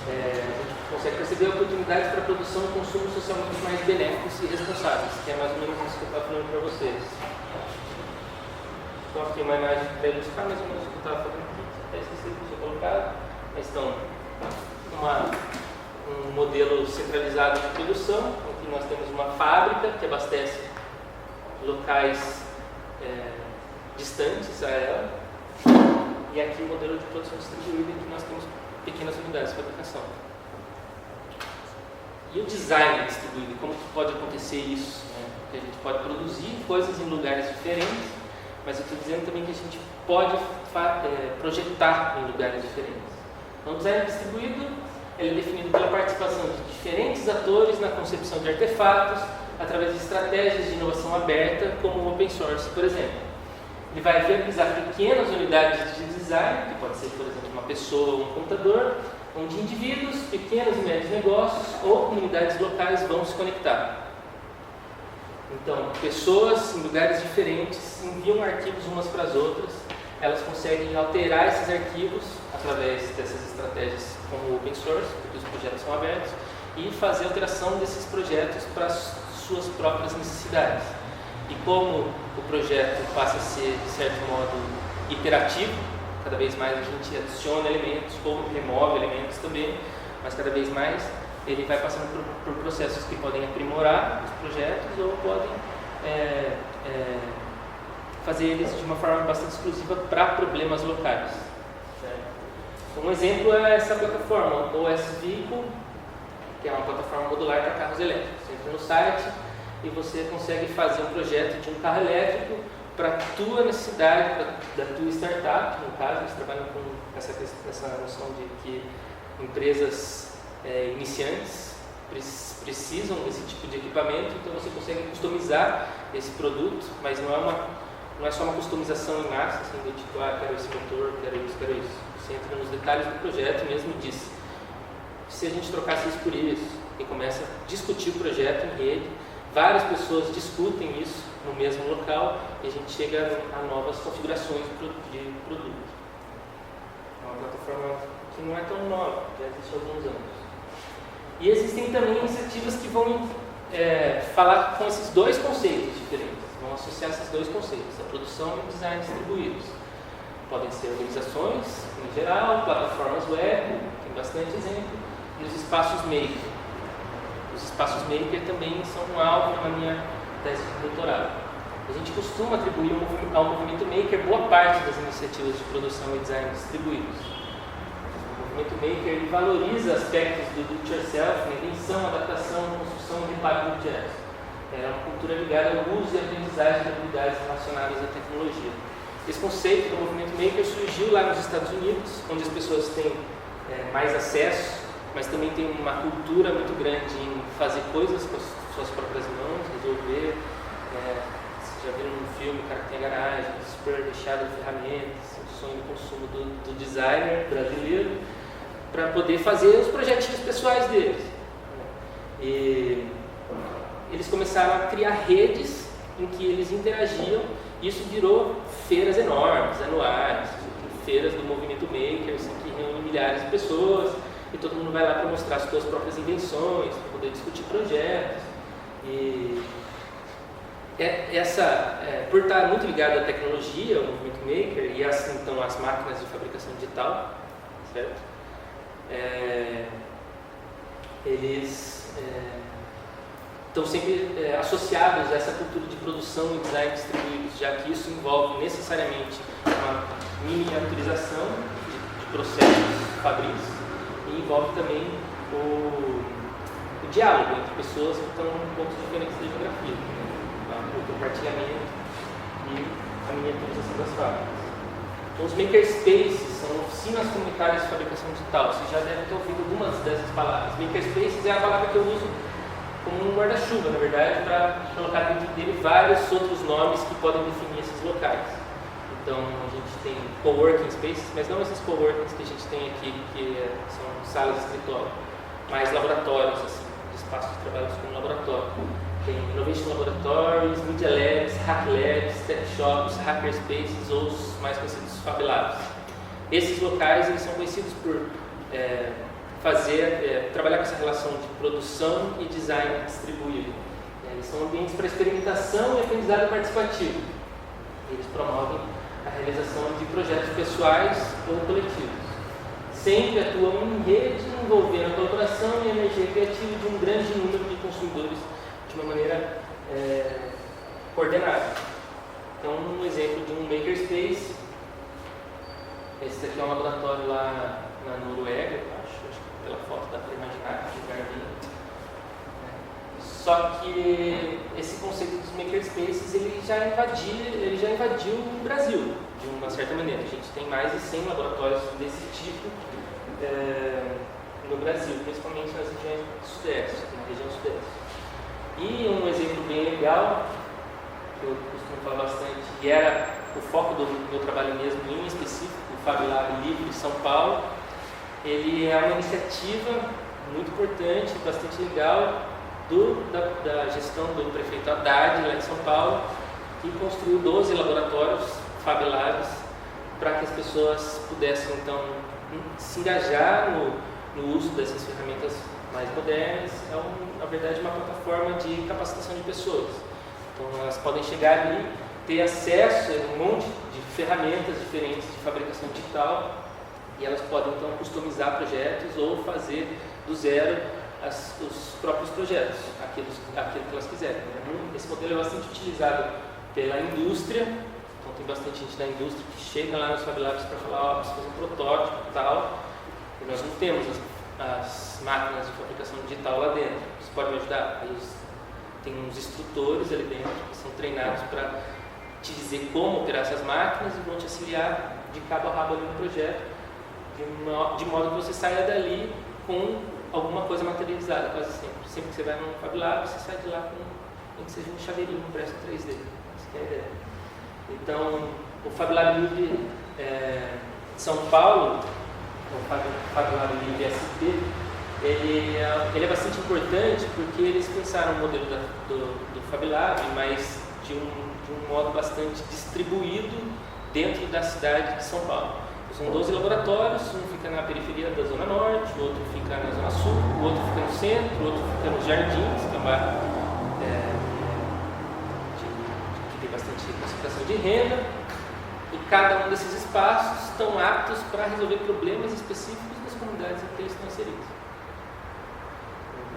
A gente consegue perceber oportunidades para a produção e consumo socialmente mais benéficos e responsáveis, que é mais ou menos isso que eu estava falando para vocês. Então, aqui uma imagem para ilustrar mais ou menos o que eu estava falando aqui, até esqueci de ter colocado. Então, um modelo centralizado de produção, em que nós temos uma fábrica que abastece locais distantes a ela, e aqui o modelo de produção distribuída, em que nós temos pequenas unidades de fabricação. E o design distribuído, como que pode acontecer isso? Porque a gente pode produzir coisas em lugares diferentes, mas eu estou dizendo também que a gente pode projetar em lugares diferentes. Então, o design distribuído ele é definido pela participação de diferentes atores na concepção de artefatos, através de estratégias de inovação aberta, como o open source, por exemplo. Ele vai viabilizar pequenas unidades de design, que pode ser, por exemplo, uma pessoa ou um computador, onde indivíduos, pequenos e médios negócios ou comunidades locais vão se conectar. Então, pessoas em lugares diferentes enviam arquivos umas para as outras, elas conseguem alterar esses arquivos através dessas estratégias como o open source, porque os projetos são abertos, e fazer alteração desses projetos para as suas próprias necessidades. E como o projeto passa a ser, de certo modo, iterativo, cada vez mais a gente adiciona elementos ou remove elementos também, mas cada vez mais ele vai passando por processos que podem aprimorar os projetos ou podem fazer eles de uma forma bastante exclusiva para problemas locais. Certo? Um exemplo é essa plataforma, o OS Vehicle, que é uma plataforma modular para carros elétricos. Você entra no site e você consegue fazer um projeto de um carro elétrico para a tua necessidade, da tua startup, no caso, eles trabalham com essa noção de que empresas iniciantes precisam desse tipo de equipamento, então você consegue customizar esse produto, mas não é não é só uma customização em massa, assim, do tipo, quero esse motor, quero isso, quero isso. Você entra nos detalhes do projeto e mesmo diz, se a gente trocasse isso por isso, e começa a discutir o projeto em rede, várias pessoas discutem isso no mesmo local e a gente chega a novas configurações de produto. É uma plataforma que não é tão nova, já existe há alguns anos. E existem também iniciativas que vão falar com esses dois conceitos diferentes, vão associar esses dois conceitos, a produção e o design distribuídos. Podem ser organizações, em geral, plataformas web, tem bastante exemplo, e os espaços maker. Os espaços maker também são um alvo na minha tese de doutorado. A gente costuma atribuir ao movimento maker boa parte das iniciativas de produção e design distribuídos. O movimento maker ele valoriza aspectos do do-it-yourself, invenção, adaptação, construção e reparo de objetos. É uma cultura ligada ao uso e aprendizagem de habilidades relacionadas à tecnologia. Esse conceito do movimento maker surgiu lá nos Estados Unidos, onde as pessoas têm mais acesso, mas também tem uma cultura muito grande em fazer coisas com as suas próprias mãos, resolver. Vocês já viram no filme, o cara que tem a garagem, super recheado de ferramentas, o sonho do consumo do designer brasileiro, para poder fazer os projetinhos pessoais deles. E eles começaram a criar redes em que eles interagiam, e isso virou feiras enormes, anuais, feiras do movimento maker, assim, que reúnem milhares de pessoas, e todo mundo vai lá para mostrar as suas próprias invenções, para poder discutir projetos. E por estar muito ligado à tecnologia, ao movimento maker, e assim, então as máquinas de fabricação digital, certo? Eles estão sempre associados a essa cultura de produção e design distribuídos, já que isso envolve necessariamente uma miniaturização de processos fabris e envolve também o diálogo entre pessoas que estão em pontos diferentes da geografia, o compartilhamento e a miniaturização das fábricas. Então, os makerspaces são oficinas comunitárias de fabricação digital. Vocês já devem ter ouvido algumas dessas palavras. Makerspaces é a palavra que eu uso como um guarda-chuva, na verdade, para colocar dentro dele vários outros nomes que podem definir esses locais. Então, a gente tem coworking spaces, mas não esses coworkings que a gente tem aqui, que são salas de escritório, mas laboratórios, assim, espaços de trabalho como laboratório. Tem Innovation Laboratories, Media Labs, Hack Labs, Tech Shops, Hackerspaces ou os mais conhecidos Fab Labs. Esses locais eles são conhecidos por trabalhar com essa relação de produção e design distribuído. Eles são ambientes para experimentação e aprendizado participativo. Eles promovem a realização de projetos pessoais ou coletivos. Sempre atuam em rede, envolvendo a colaboração e a energia criativa de um grande número de consumidores de uma maneira coordenada. Então, um exemplo de um makerspace, esse aqui é um laboratório lá na Noruega, acho que pela foto dá para imaginar que lugar bem. Só que esse conceito dos makerspaces ele já invadiu o Brasil, de uma certa maneira. A gente tem mais de 100 laboratórios desse tipo no Brasil, principalmente nas regiões sudeste, na região sudeste. E um exemplo bem legal, que eu costumo falar bastante, e era o foco do meu trabalho mesmo, em específico, o Fab Lab Livre São Paulo. Ele é uma iniciativa muito importante, bastante legal, da gestão do prefeito Haddad, lá em São Paulo, que construiu 12 laboratórios Fab Labs para que as pessoas pudessem, então, se engajar no uso dessas ferramentas mais modernas. Na verdade, uma plataforma de capacitação de pessoas. Então, elas podem chegar ali, ter acesso a um monte de ferramentas diferentes de fabricação digital e elas podem, então, customizar projetos ou fazer do zero os próprios projetos, aquilo que elas quiserem. Esse modelo é bastante utilizado pela indústria, então tem bastante gente da indústria que chega lá nos Fab Labs para falar, preciso fazer um protótipo e tal, e nós não temos as máquinas de fabricação digital lá dentro, você pode me ajudar? Aí tem uns instrutores ali dentro que são treinados para te dizer como operar essas máquinas e vão te auxiliar de cabo a rabo ali no projeto, de modo que você saia dali com alguma coisa materializada, quase sempre. Sempre que você vai num Fab Lab, você sai de lá com nem que seja um chaveirinho impresso 3D. Essa é a ideia. Então, o FabLab Livre São Paulo, o FabLab Livre SP, ele é bastante importante porque eles pensaram o modelo do FabLab, mas de um modo bastante distribuído dentro da cidade de São Paulo. São 12 laboratórios, um fica na periferia da Zona Norte, o outro fica na Zona Sul, o outro fica no centro, o outro fica nos Jardins, que é um bairro que tem bastante concentração de renda, e cada um desses espaços estão aptos para resolver problemas específicos das comunidades em que eles estão inseridos.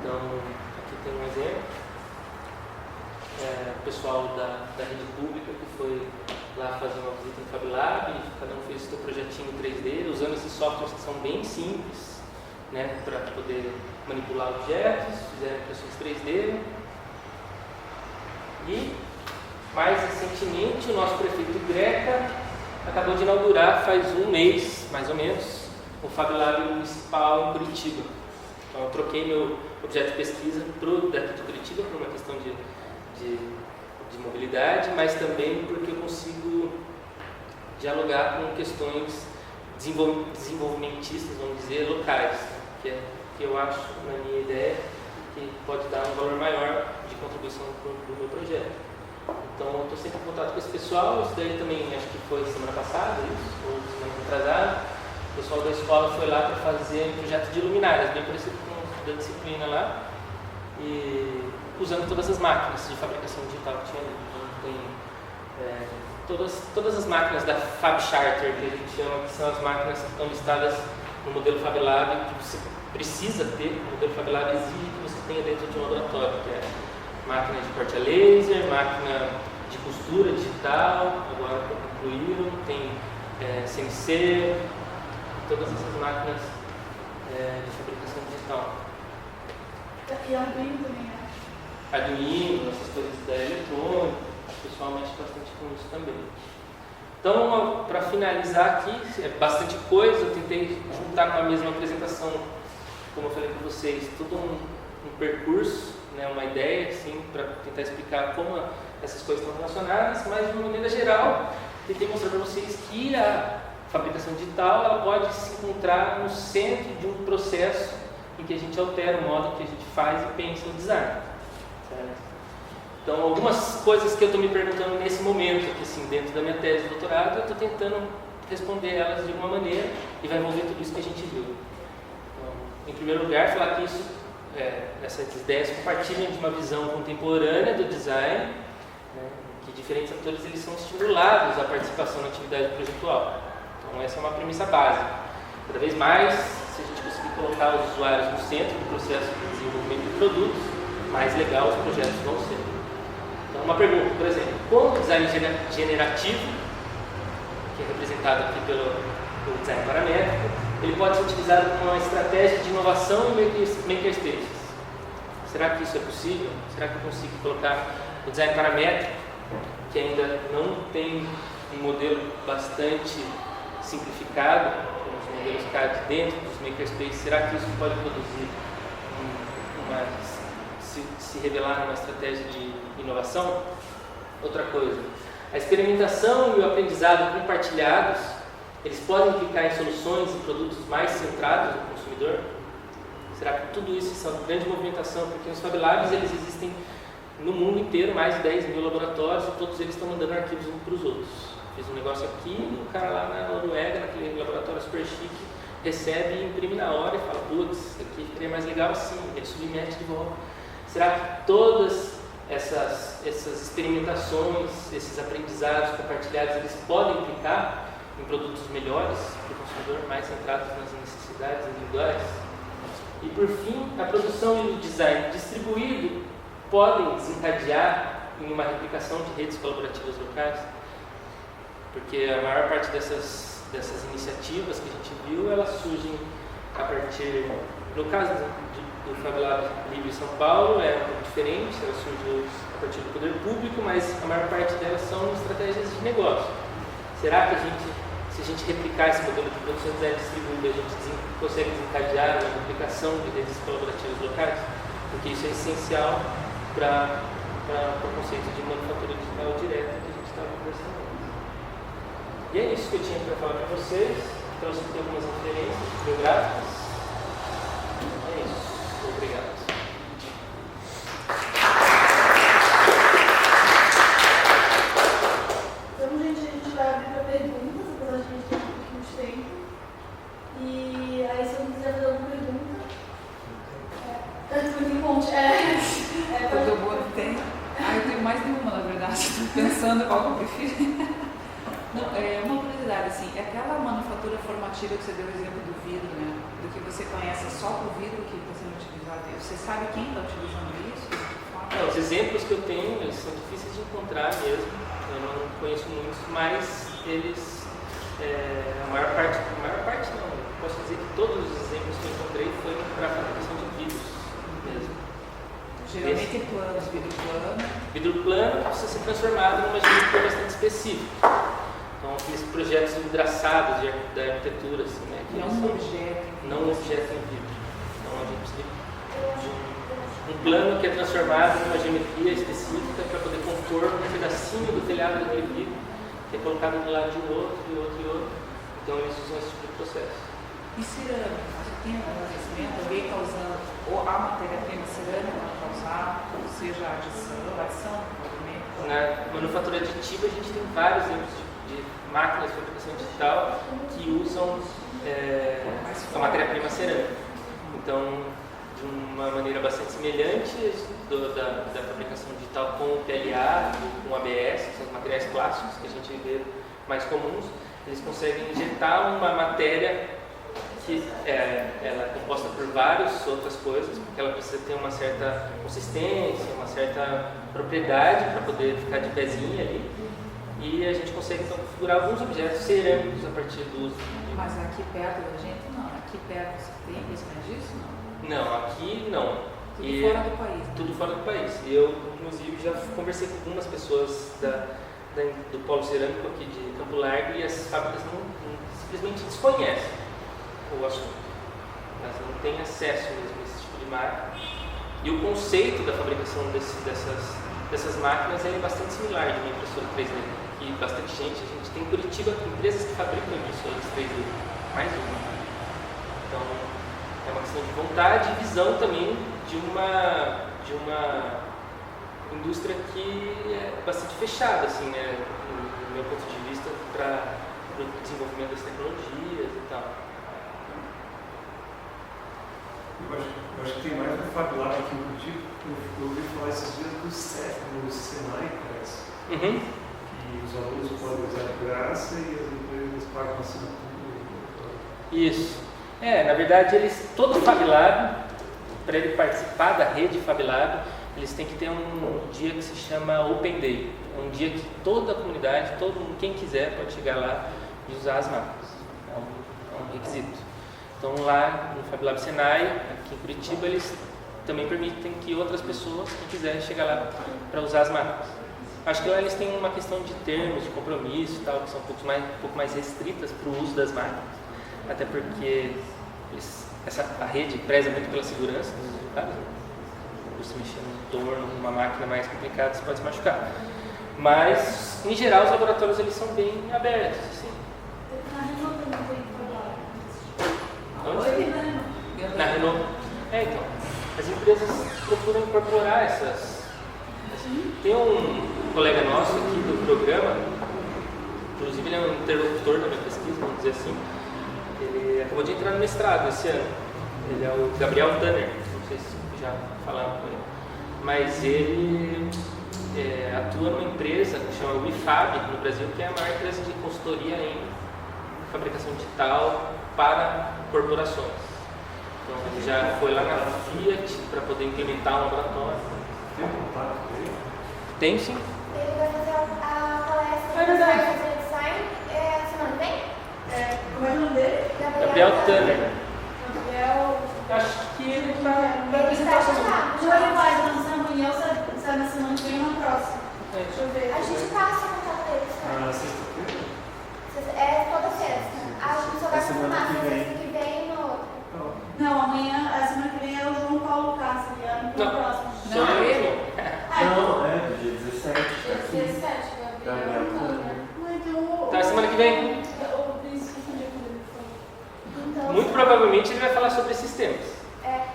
Então, aqui tem um exemplo. O pessoal da rede pública que foi lá fazer uma visita no FabLab, cada um fez o seu projetinho em 3D, usando esses softwares que são bem simples, né, para poder manipular objetos, fizeram impressões 3D. E, mais recentemente, o nosso prefeito Greca acabou de inaugurar, faz um mês, mais ou menos, o FabLab municipal em Curitiba. Então, eu troquei meu objeto de pesquisa para o daqui de Curitiba, por uma questão de mobilidade, mas também porque eu consigo dialogar com questões desenvolvimentistas, vamos dizer, locais, né? que eu acho, na minha ideia, que pode dar um valor maior de contribuição do meu projeto. Então, eu estou sempre em contato com esse pessoal. Isso daí também, acho que foi semana passada, ou semana atrasada. O pessoal da escola foi lá para fazer um projeto de luminárias, bem parecido com o da disciplina lá, e usando todas as máquinas de fabricação digital que tinha ali. Então, tem todas as máquinas da FabCharter, que a gente chama, que são as máquinas que estão listadas no modelo FabLab, que você precisa ter. O modelo FabLab exige que você tenha dentro de um laboratório, que é máquina de corte a laser, máquina de costura digital, agora incluíram, tem CNC, todas essas máquinas de fabricação digital. E Arduino também, né? Arduino, essas coisas da eletrônica, o pessoal mexe bastante com isso também. Então, para finalizar aqui, é bastante coisa, eu tentei juntar com a mesma apresentação, como eu falei para vocês, todo um percurso, né, uma ideia, assim, para tentar explicar como essas coisas estão relacionadas, mas de uma maneira geral, tentei mostrar para vocês que a fabricação digital ela pode se encontrar no centro de um processo em que a gente altera o modo que a gente faz e pensa no design. Certo? Então, algumas coisas que eu estou me perguntando nesse momento, aqui, assim, dentro da minha tese de doutorado, eu estou tentando responder elas de alguma maneira e vai envolver tudo isso que a gente viu. Então, em primeiro lugar, falar que essas ideias compartilham de uma visão contemporânea do design, né, que diferentes atores eles são estimulados à participação na atividade projetual. Então, essa é uma premissa básica. Cada vez mais, se a gente conseguir colocar os usuários no centro do processo de desenvolvimento de produtos, mais legal os projetos vão ser. Então, uma pergunta, por exemplo, como o design generativo, que é representado aqui pelo design paramétrico, ele pode ser utilizado como uma estratégia de inovação em makerspaces? Será que isso é possível? Será que eu consigo colocar o design paramétrico, que ainda não tem um modelo bastante simplificado, como os modelos CAD dentro dos makerspaces, será que isso pode produzir se revelar uma estratégia de inovação? Outra coisa, a experimentação e o aprendizado compartilhados, eles podem implicar em soluções e produtos mais centrados no consumidor? Será que tudo isso é uma grande movimentação? Porque os FabLabs eles existem no mundo inteiro, mais de 10 mil laboratórios, e todos eles estão mandando arquivos uns para os outros. Fiz um negócio aqui, o cara lá na Noruega, naquele laboratório super chique, recebe e imprime na hora e fala, putz, isso aqui ficaria mais legal assim, ele submete de volta. Será que todas essas experimentações, esses aprendizados compartilhados, eles podem implicar em produtos melhores para o consumidor, mais centrados nas necessidades individuais? E por fim, a produção e o design distribuído podem desencadear em uma replicação de redes colaborativas locais? Porque a maior parte dessas iniciativas que a gente viu, elas surgem a partir, no caso do FabLab Livre São Paulo, é um pouco diferente, ela surgiu a partir do poder público, mas a maior parte delas são estratégias de negócio. Será que se a gente replicar esse modelo de produção design distribuída, a gente consegue desencadear uma replicação de redes colaborativas locais? Porque isso é essencial para o conceito de manufatura digital direta que a gente estava conversando. E é isso que eu tinha para falar para vocês. Trouxe aqui algumas referências bibliográficas. É isso. Obrigado. Então, gente, a gente vai abrir para perguntas, apesar de a gente ter um pouquinho de tempo. E aí, se alguém quiser fazer alguma pergunta. Tem um monte. Todo mundo tem. Eu tenho mais de uma, na verdade. Estou pensando qual que eu prefiro. Não, uma curiosidade, assim, aquela manufatura formativa que você deu o exemplo do vidro, né? Do que você conhece só para o vidro que está sendo utilizado. Você sabe quem está utilizando isso? Os exemplos que eu tenho, eles são difíceis de encontrar mesmo. Eu não conheço muitos, mas eles, a maior parte não. Eu posso dizer que todos os exemplos que eu encontrei foi para a fabricação de vidros mesmo. Geralmente é planos, vidro plano. Vidro plano precisa ser transformado numa geometria bastante específica. Então, aqueles projetos engraçados da arquitetura, assim, né? Não um objeto. Não um objeto em vidro. Então, a gente precisa de um plano que é transformado numa geometria específica para poder compor um pedacinho do telhado daquele vidro, que é colocado do lado de outro, de outro e outro. Então, eles usam esse tipo de processo. E cerâmica? Você tem algum conhecimento? Alguém está usando ou a matéria-prima cerâmica para usar, ou seja, a adição, movimento? Na manufatura aditiva, a gente tem vários exemplos de máquinas de fabricação digital que usam a matéria-prima cerâmica. Então, de uma maneira bastante semelhante da fabricação digital com o PLA, com o ABS, que são os materiais plásticos que a gente vê mais comuns, eles conseguem injetar uma matéria que ela é composta por várias outras coisas, porque ela precisa ter uma certa consistência, uma certa propriedade para poder ficar de pezinha ali. E a gente consegue então configurar alguns objetos cerâmicos a partir do uso. Mas aqui perto da gente não. Aqui perto você tem conhecimento disso? Não. Não, aqui não. Tudo fora do país. Tudo fora do país. Eu, inclusive, já conversei com algumas pessoas do polo cerâmico aqui de Campo Largo e as fábricas simplesmente desconhecem o assunto. Elas não têm acesso mesmo a esse tipo de máquina. E o conceito da fabricação dessas máquinas é bastante similar de uma impressora 3D. E bastante gente, a gente tem em Curitiba empresas que fabricam impressoras 3D, mais uma. Então, é uma questão de vontade e visão também de uma indústria que é bastante fechada, assim, né, do meu ponto de vista, para o desenvolvimento das tecnologias e tal. Eu acho que tem mais um Fab Lab aqui no Curitiba. Eu ouvi falar esses dias do Senai, parece. Uhum. Que os alunos podem usar de graça e as empresas pagam assinatura. Isso. Na verdade, todo Fab Lab, para ele participar da rede Fab Lab, eles têm que ter um dia que se chama Open Day. É um dia que toda a comunidade, todo mundo, quem quiser, pode chegar lá e usar as máquinas. É um requisito. Então, lá no Fab Lab Senai, aqui em Curitiba, eles também permitem que outras pessoas, quem quiser, chegar lá para usar as máquinas. Acho que lá eles têm uma questão de termos, de compromisso e tal, que são um pouco mais restritas para o uso das máquinas, até porque a rede preza muito pela segurança dos usuários. Você mexer no torno, numa máquina mais complicada, você pode se machucar. Mas, em geral, os laboratórios eles são bem abertos. Assim. Onde? Na Renault. Então, as empresas procuram incorporar essas. Tem um colega nosso aqui do programa, inclusive ele é um interlocutor da minha pesquisa, vamos dizer assim. Ele acabou de entrar no mestrado esse ano. Ele é o Gabriel Tanner, não sei se já falaram com ele. Mas ele atua numa empresa que chama WeFab no Brasil, que é a maior empresa de consultoria em fabricação digital para corporações. Então ele já foi lá na Fiat para poder implementar um laboratório. Tem contato com ele? Tem sim. Ele vai fazer a palestra É verdade. de fazer design semana que vem? Como é o nome dele? Gabriel Tanner. Gabriel. Acho que ele está Ele está chamado. Ou ele vai lançar amanhã ou sai na semana que vem ou na próxima? Deixa eu ver. A gente passa o contato dele. Na sexta-feira? Toda sexta. A gente só vai confirmar se sexta que vem no outro. Não, amanhã, a semana que vem é o João Paulo Castro, e é no Não. próximo. Sou Não, eu. Não, é do dia 17. Dia 17, Gabriel. Gabriel. Então, Tá, semana que vem. Então, Muito provavelmente ele vai falar sobre sistemas.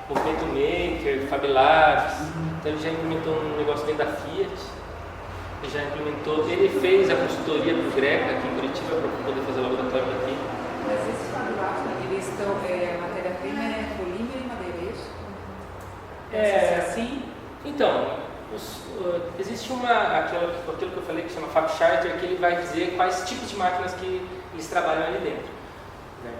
Movimento Maker, Fab Labs. Então ele já implementou um negócio dentro da Fiat. Ele já implementou. Ele fez a consultoria para o Greca aqui em Curitiba para poder fazer o laboratório daqui. Mas esses Fab Labs, eles estão. A matéria-prima é polímero e madeira, é isso? É assim? Então, existe aquilo que eu falei que chama Fab Charter, que ele vai dizer quais tipos de máquinas que eles trabalham ali dentro, né?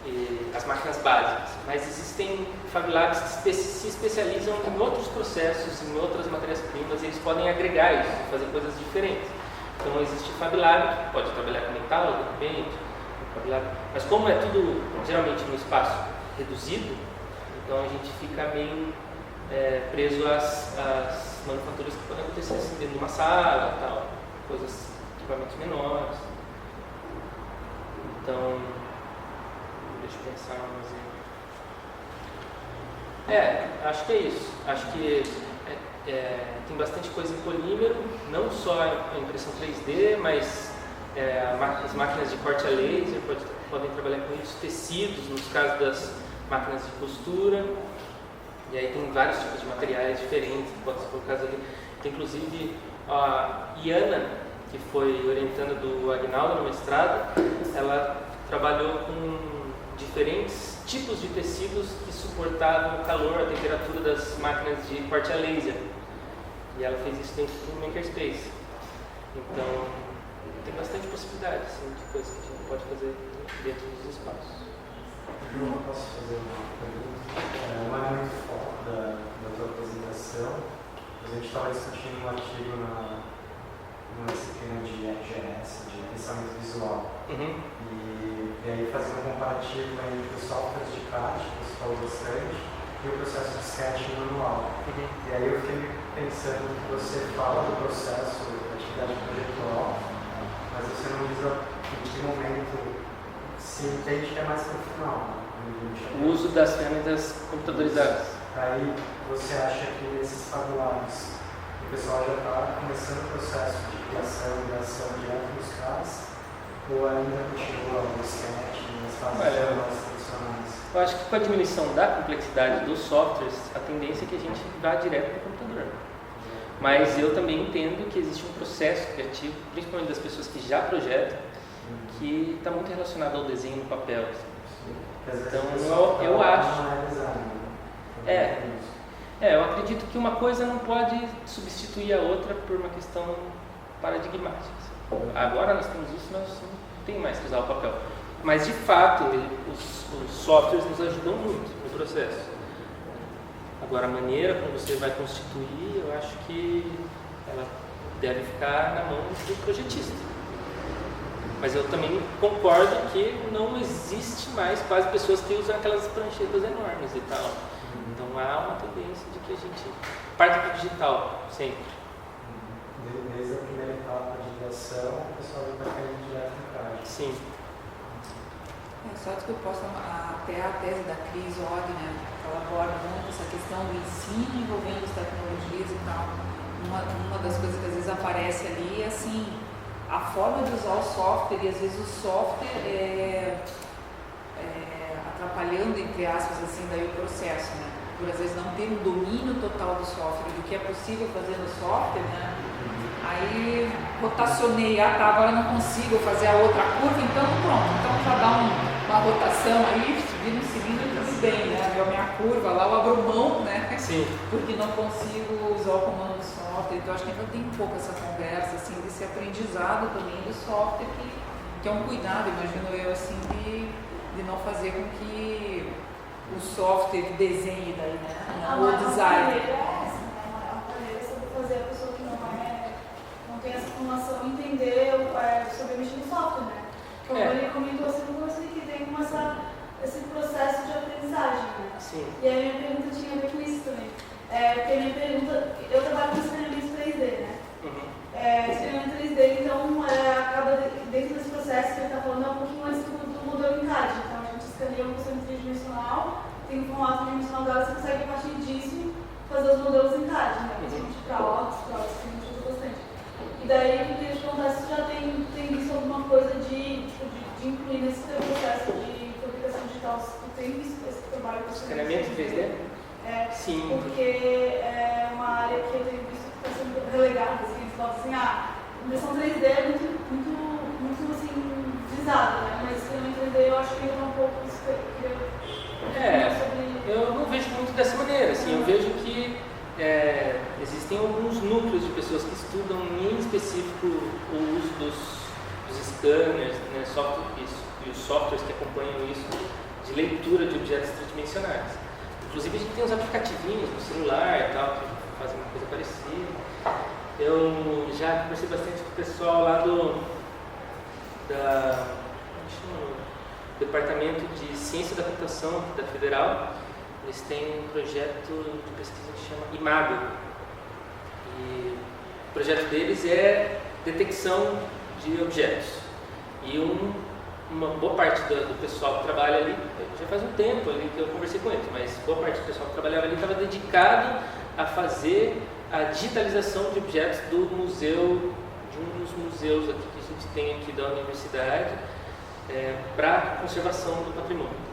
E as máquinas básicas. Mas existem Fab Labs que se especializam em outros processos, em outras matérias-primas, e eles podem agregar isso, fazer coisas diferentes. Então existe Fab Lab, que pode trabalhar com metal, de repente, Fab Lab, mas como é tudo geralmente num espaço reduzido, então a gente fica meio preso às manufaturas que podem acontecer assim, dentro de uma sala, tal, coisas, equipamentos menores. Então, deixa eu pensar um exemplo. Acho que é isso. Acho que tem bastante coisa em polímero, não só a impressão 3D, mas as máquinas de corte a laser podem trabalhar com isso, tecidos, nos casos das máquinas de costura. E aí tem vários tipos de materiais diferentes que podem ser colocados ali. Tem inclusive a Iana, que foi orientando do Agnaldo no mestrado, ela trabalhou com diferentes tipos de tecidos que suportavam o calor, a temperatura das máquinas de corte a laser. E ela fez isso dentro do Makerspace. Então, tem bastante possibilidade assim, de coisas que a gente pode fazer dentro dos espaços. Eu posso fazer uma pergunta? Não é muito foco da tua apresentação, mas a gente estava discutindo um artigo numa disciplina de FGS, de pensamento visual. E aí fazer um comparativo entre os softwares de CAD, que você falou bastante, e o processo de sketch manual. E aí eu fiquei pensando que você fala do processo da atividade projetual, mas você não diz em que momento se entende que é mais para o final. O uso das ferramentas computadorizadas. Aí você acha que nesses Fab Labs o pessoal já está começando o processo de criação e ação direto nos CADs, ou ainda continua no sketch, nas fases mais tradicionais? Eu acho que com a diminuição da complexidade dos softwares, a tendência é que a gente vá direto para o computador. Mas eu também entendo que existe um processo criativo, principalmente das pessoas que já projetam, que está muito relacionado ao desenho no papel. Então eu acho. Eu acredito que uma coisa não pode substituir a outra por uma questão paradigmática. Agora nós temos isso, nós não tem mais que usar o papel. Mas de fato, os softwares nos ajudam muito no processo. Agora a maneira como você vai constituir, eu acho que ela deve ficar na mão do projetista. Mas eu também concordo que não existe mais quase pessoas que usam aquelas pranchetas enormes e tal. Então há uma tendência de que a gente parte para o digital sempre. Desde a primeira etapa de ideação, o pessoal já está caindo direto no CAD. Sim. Só que eu posso até a tese da Cris Og, né? Ela aborda muito essa questão do ensino envolvendo as tecnologias e tal. Uma das coisas que às vezes aparece ali é assim, a forma de usar o software, e às vezes o software atrapalhando, entre aspas, assim, daí o processo, né? Por às vezes não ter um domínio total do software, do que é possível fazer no software, né? Aí rotacionei, agora não consigo fazer a outra curva, então pronto, então já dá uma rotação aí, vira um cilindro, tudo bem, né? Deu a minha curva lá, eu abro mão, né? Sim. Porque não consigo usar o comando do software, então acho que ainda tem um pouco essa conversa, assim, desse aprendizado também do software, que é um cuidado, imagino eu, assim, de não fazer com que o software desenhe daí, né? O design. A maneira sobre fazer a pessoa que não tem essa formação entender sobre mexer no software, né? Como ele comentou assim com você, que tem esse processo de aprendizagem, né? Sim. E aí a minha pergunta tinha a ver com isso também. Porque a minha pergunta, eu trabalho com experimento 3D, né? Experimento 3D, então acaba dentro desse processo que ele está falando, é um pouquinho antes do modelo em CAD. Então a gente escaneia uma questão tridimensional, tem um formato tridimensional dela, você consegue a partir disso fazer os modelos em CAD, né? Principalmente para óculos, que a gente usa bastante. E E daí eu queria te perguntar se você já tem visto alguma coisa de incluir nesse teu processo de fabricação digital, se tu tem visto esse trabalho que você Escaneamento 3D? Sim. Porque é uma área que eu tenho visto que está sendo relegada, assim, eles falam assim, impressão 3D é muito assim, visada, né? Mas escaneamento 3D eu acho que ainda é um pouco eu não vejo muito dessa maneira, assim, eu vejo que existem alguns núcleos de pessoas que estudam em específico o uso dos scanners, né, e os softwares que acompanham isso, de leitura de objetos tridimensionais. Inclusive a gente tem uns aplicativinhos no celular e tal, que fazem uma coisa parecida. Eu já conversei bastante com o pessoal lá do Departamento de Ciência da Computação da Federal. Eles têm um projeto de pesquisa que chama Imago. E o projeto deles é detecção de objetos. E uma boa parte do pessoal que trabalha ali, já faz um tempo ali que eu conversei com eles, mas boa parte do pessoal que trabalhava ali estava dedicado a fazer a digitalização de objetos do museu, de um dos museus aqui que a gente tem aqui da universidade, para conservação do patrimônio.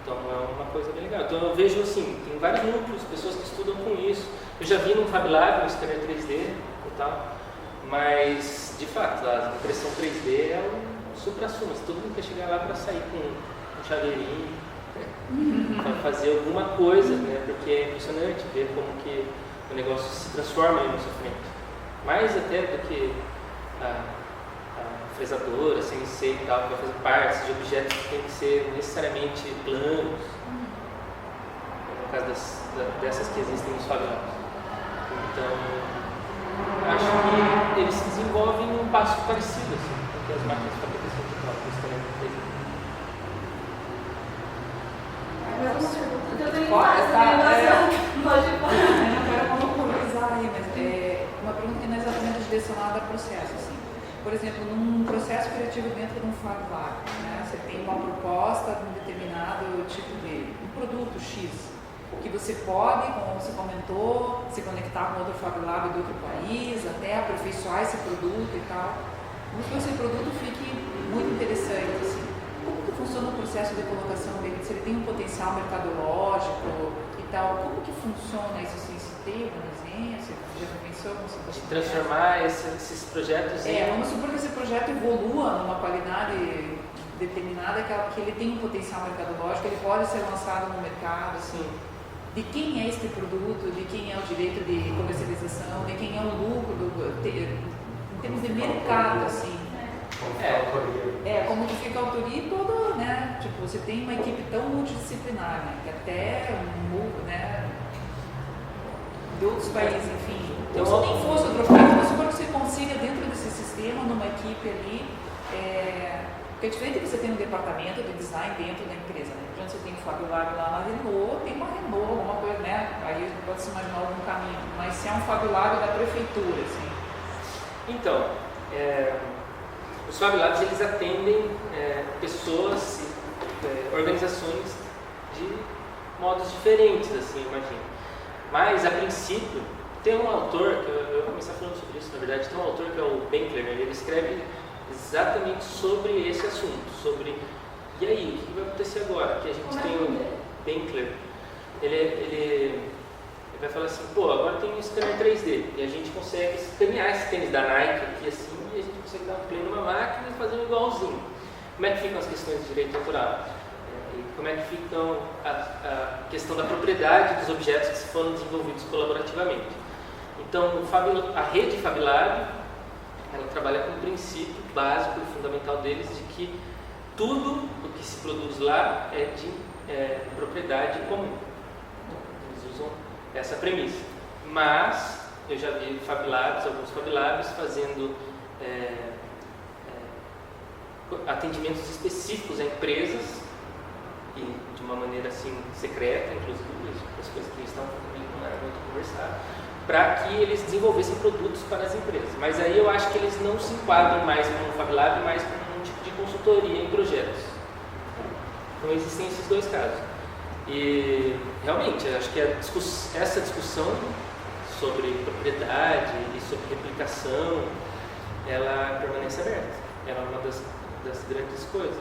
Então é uma coisa bem legal. Então eu vejo assim, tem vários núcleos, pessoas que estudam com isso. Eu já vi no Fab Lab, no scanner 3D e tal, mas de fato a impressão 3D é um supra-sumo. Todo mundo quer chegar lá para sair com um chaveirinho, para fazer alguma coisa, né? Porque é impressionante ver como que o negócio se transforma aí na sua frente. Mais até do que a fresadora, CNC e tal, que vai fazer partes de objetos que tem que ser necessariamente planos, no caso dessas que existem nos Fab Labs. Então, acho que eles se desenvolvem num passo parecido assim, com que as máquinas de fabricação de próprio escaneamento 3D. Eu tenho pode Eu quero monopolizar aí, mas uma pergunta que não é exatamente direcionada a processo, assim. Por exemplo, num processo criativo dentro de um Fab Lab, né, você tem uma proposta de um determinado tipo de um produto X, que você pode, como você comentou, se conectar com outro Fab Lab de outro país, até aperfeiçoar esse produto e tal. Como que esse produto fique muito interessante, assim. Como que funciona o processo de colocação dele? Se ele tem um potencial mercadológico e tal, como que funciona isso assim? Se tem um desenho, você já pensou como você De transformar esses projetos em... vamos supor que esse projeto evolua numa qualidade determinada, que ele tem um potencial mercadológico, ele pode ser lançado no mercado, assim. De quem é este produto, de quem é o direito de comercialização, de quem é o lucro, em termos de mercado, assim. Como que fica a autoria e todo, né? Tipo, você tem uma equipe tão multidisciplinar, né? Que até né? De outros países, enfim. Então, se nem fosse outro país, vamos supor que você consiga dentro desse sistema, numa equipe ali, porque é diferente que você tem um departamento de design dentro da empresa, né? Por exemplo, você tem um Fab Lab lá na Renault, tem uma Renault, alguma coisa, né? Aí pode se imaginar algum caminho, mas se é um Fab Lab da prefeitura, assim. Então, os Fab Labs, eles atendem pessoas, organizações de modos diferentes, assim, imagino. Mas, a princípio, tem um autor, que eu vou começar falando sobre isso, na verdade, tem um autor que é o Benkler, né? Ele escreve exatamente sobre esse assunto, sobre, e aí, o que vai acontecer agora? Que a gente tem o Benkler, ele vai falar assim, agora tem um scanner 3D, e a gente consegue escanear esse tênis da Nike aqui assim, e a gente consegue dar um play numa máquina e fazer um igualzinho. Como é que ficam as questões de direito autoral? E como é que ficam a questão da propriedade dos objetos que foram desenvolvidos colaborativamente? Então, a rede Fab Lab, ela trabalha com o princípio básico e fundamental deles de que tudo o que se produz lá é de propriedade comum. Eles usam essa premissa. Mas eu já vi Fab Labs, alguns Fab Labs fazendo atendimentos específicos a empresas, e de uma maneira assim secreta, inclusive, as coisas que eles estão comigo não era muito conversado, para que eles desenvolvessem produtos para as empresas. Mas aí eu acho que eles não se enquadram mais como um Fab Lab, mas como um tipo de consultoria em projetos. Então existem esses dois casos. E realmente, eu acho que essa discussão sobre propriedade e sobre replicação ela permanece aberta. Ela é uma das grandes coisas.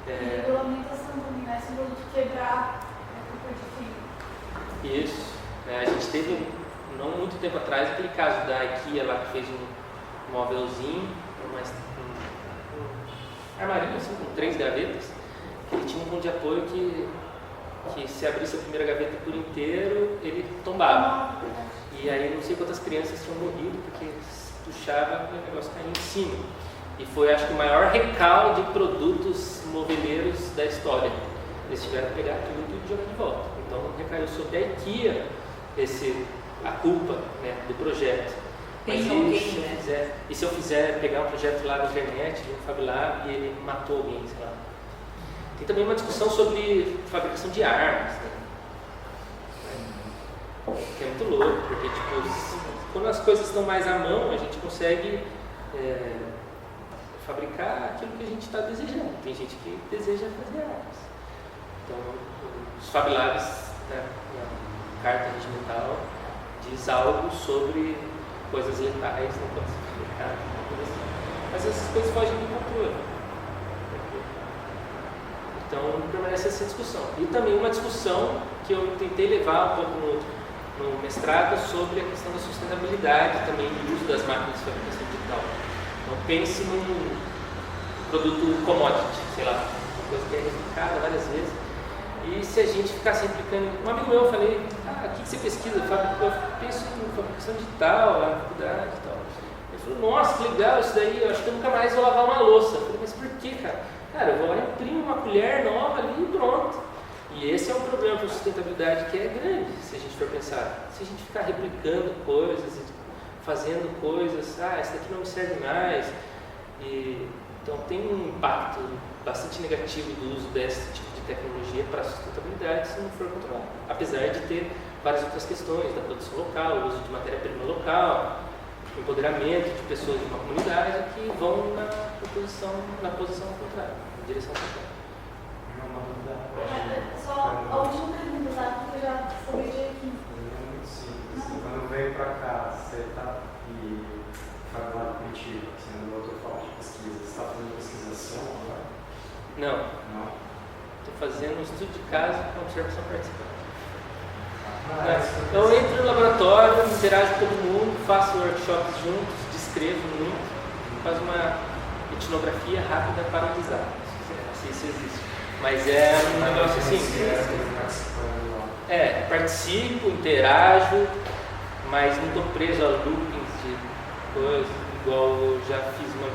E regulamentação também, né? Se o produto quebrar, é culpa de quem? Isso. A gente teve, não muito tempo atrás, aquele caso da IKEA lá que fez um móvelzinho, um armarinho assim, com 3 gavetas, que ele tinha um ponto de apoio que se abrisse a primeira gaveta por inteiro, ele tombava. E aí não sei quantas crianças tinham morrido porque puxava e o negócio caía em cima. E foi, acho que, o maior recall de produtos moveleiros da história. Eles tiveram que pegar tudo e jogar de volta. Então recaiu sobre a IKEA a culpa, né, do projeto. Tem Mas alguém, se eu fizer pegar um projeto lá na internet, de um Fab Lab, e ele matou alguém, sei lá. Tem também uma discussão sobre fabricação de armas, né? Que é muito louco, porque tipo, quando as coisas estão mais à mão, a gente consegue fabricar aquilo que a gente está desejando. Tem gente que deseja fazer armas. Então, os Fab Labs, né, na carta regimental, diz algo sobre coisas letais, não pode ser fabricado, mas essas coisas fogem do controle. Então, permanece essa discussão. E também uma discussão que eu tentei levar um pouco no mestrado sobre a questão da sustentabilidade também do uso das máquinas de fabricação digital. Então, pense num produto commodity, sei lá, uma coisa que é replicada várias vezes. E se a gente ficar sempre aplicando... Um amigo meu, eu falei, o que você pesquisa? Eu penso em fabricação digital, na faculdade e tal. Ele falou, nossa, que legal isso daí, eu acho que eu nunca mais vou lavar uma louça. Eu falei, mas por que, cara? Cara, eu vou lá, imprimo uma colher nova ali e pronto. E esse é um problema para a sustentabilidade que é grande, se a gente for pensar. Se a gente ficar replicando coisas, fazendo coisas, essa daqui não me serve mais. Então tem um impacto bastante negativo do uso desse tipo de tecnologia para a sustentabilidade se não for controlado. Apesar de ter várias outras questões, da produção local, o uso de matéria-prima local, o empoderamento de pessoas de uma comunidade que vão na posição contrária, na direção contrária. Só a última pergunta, sabe? Porque eu já falei de aqui. É muito simples. Quando veio para cá, você está lá em Curitiba, você não voltou a falar de pesquisa. Você está fazendo pesquisação agora? Não. Não? Estou fazendo um estudo de caso com observação participante. Eu entro no laboratório, interajo com todo mundo, faço workshops juntos, descrevo muito, faço uma etnografia rápida para avisar, se isso existe. Mas é um negócio assim. Participo, interajo, mas não estou preso a loopings de coisas, igual eu já fiz uma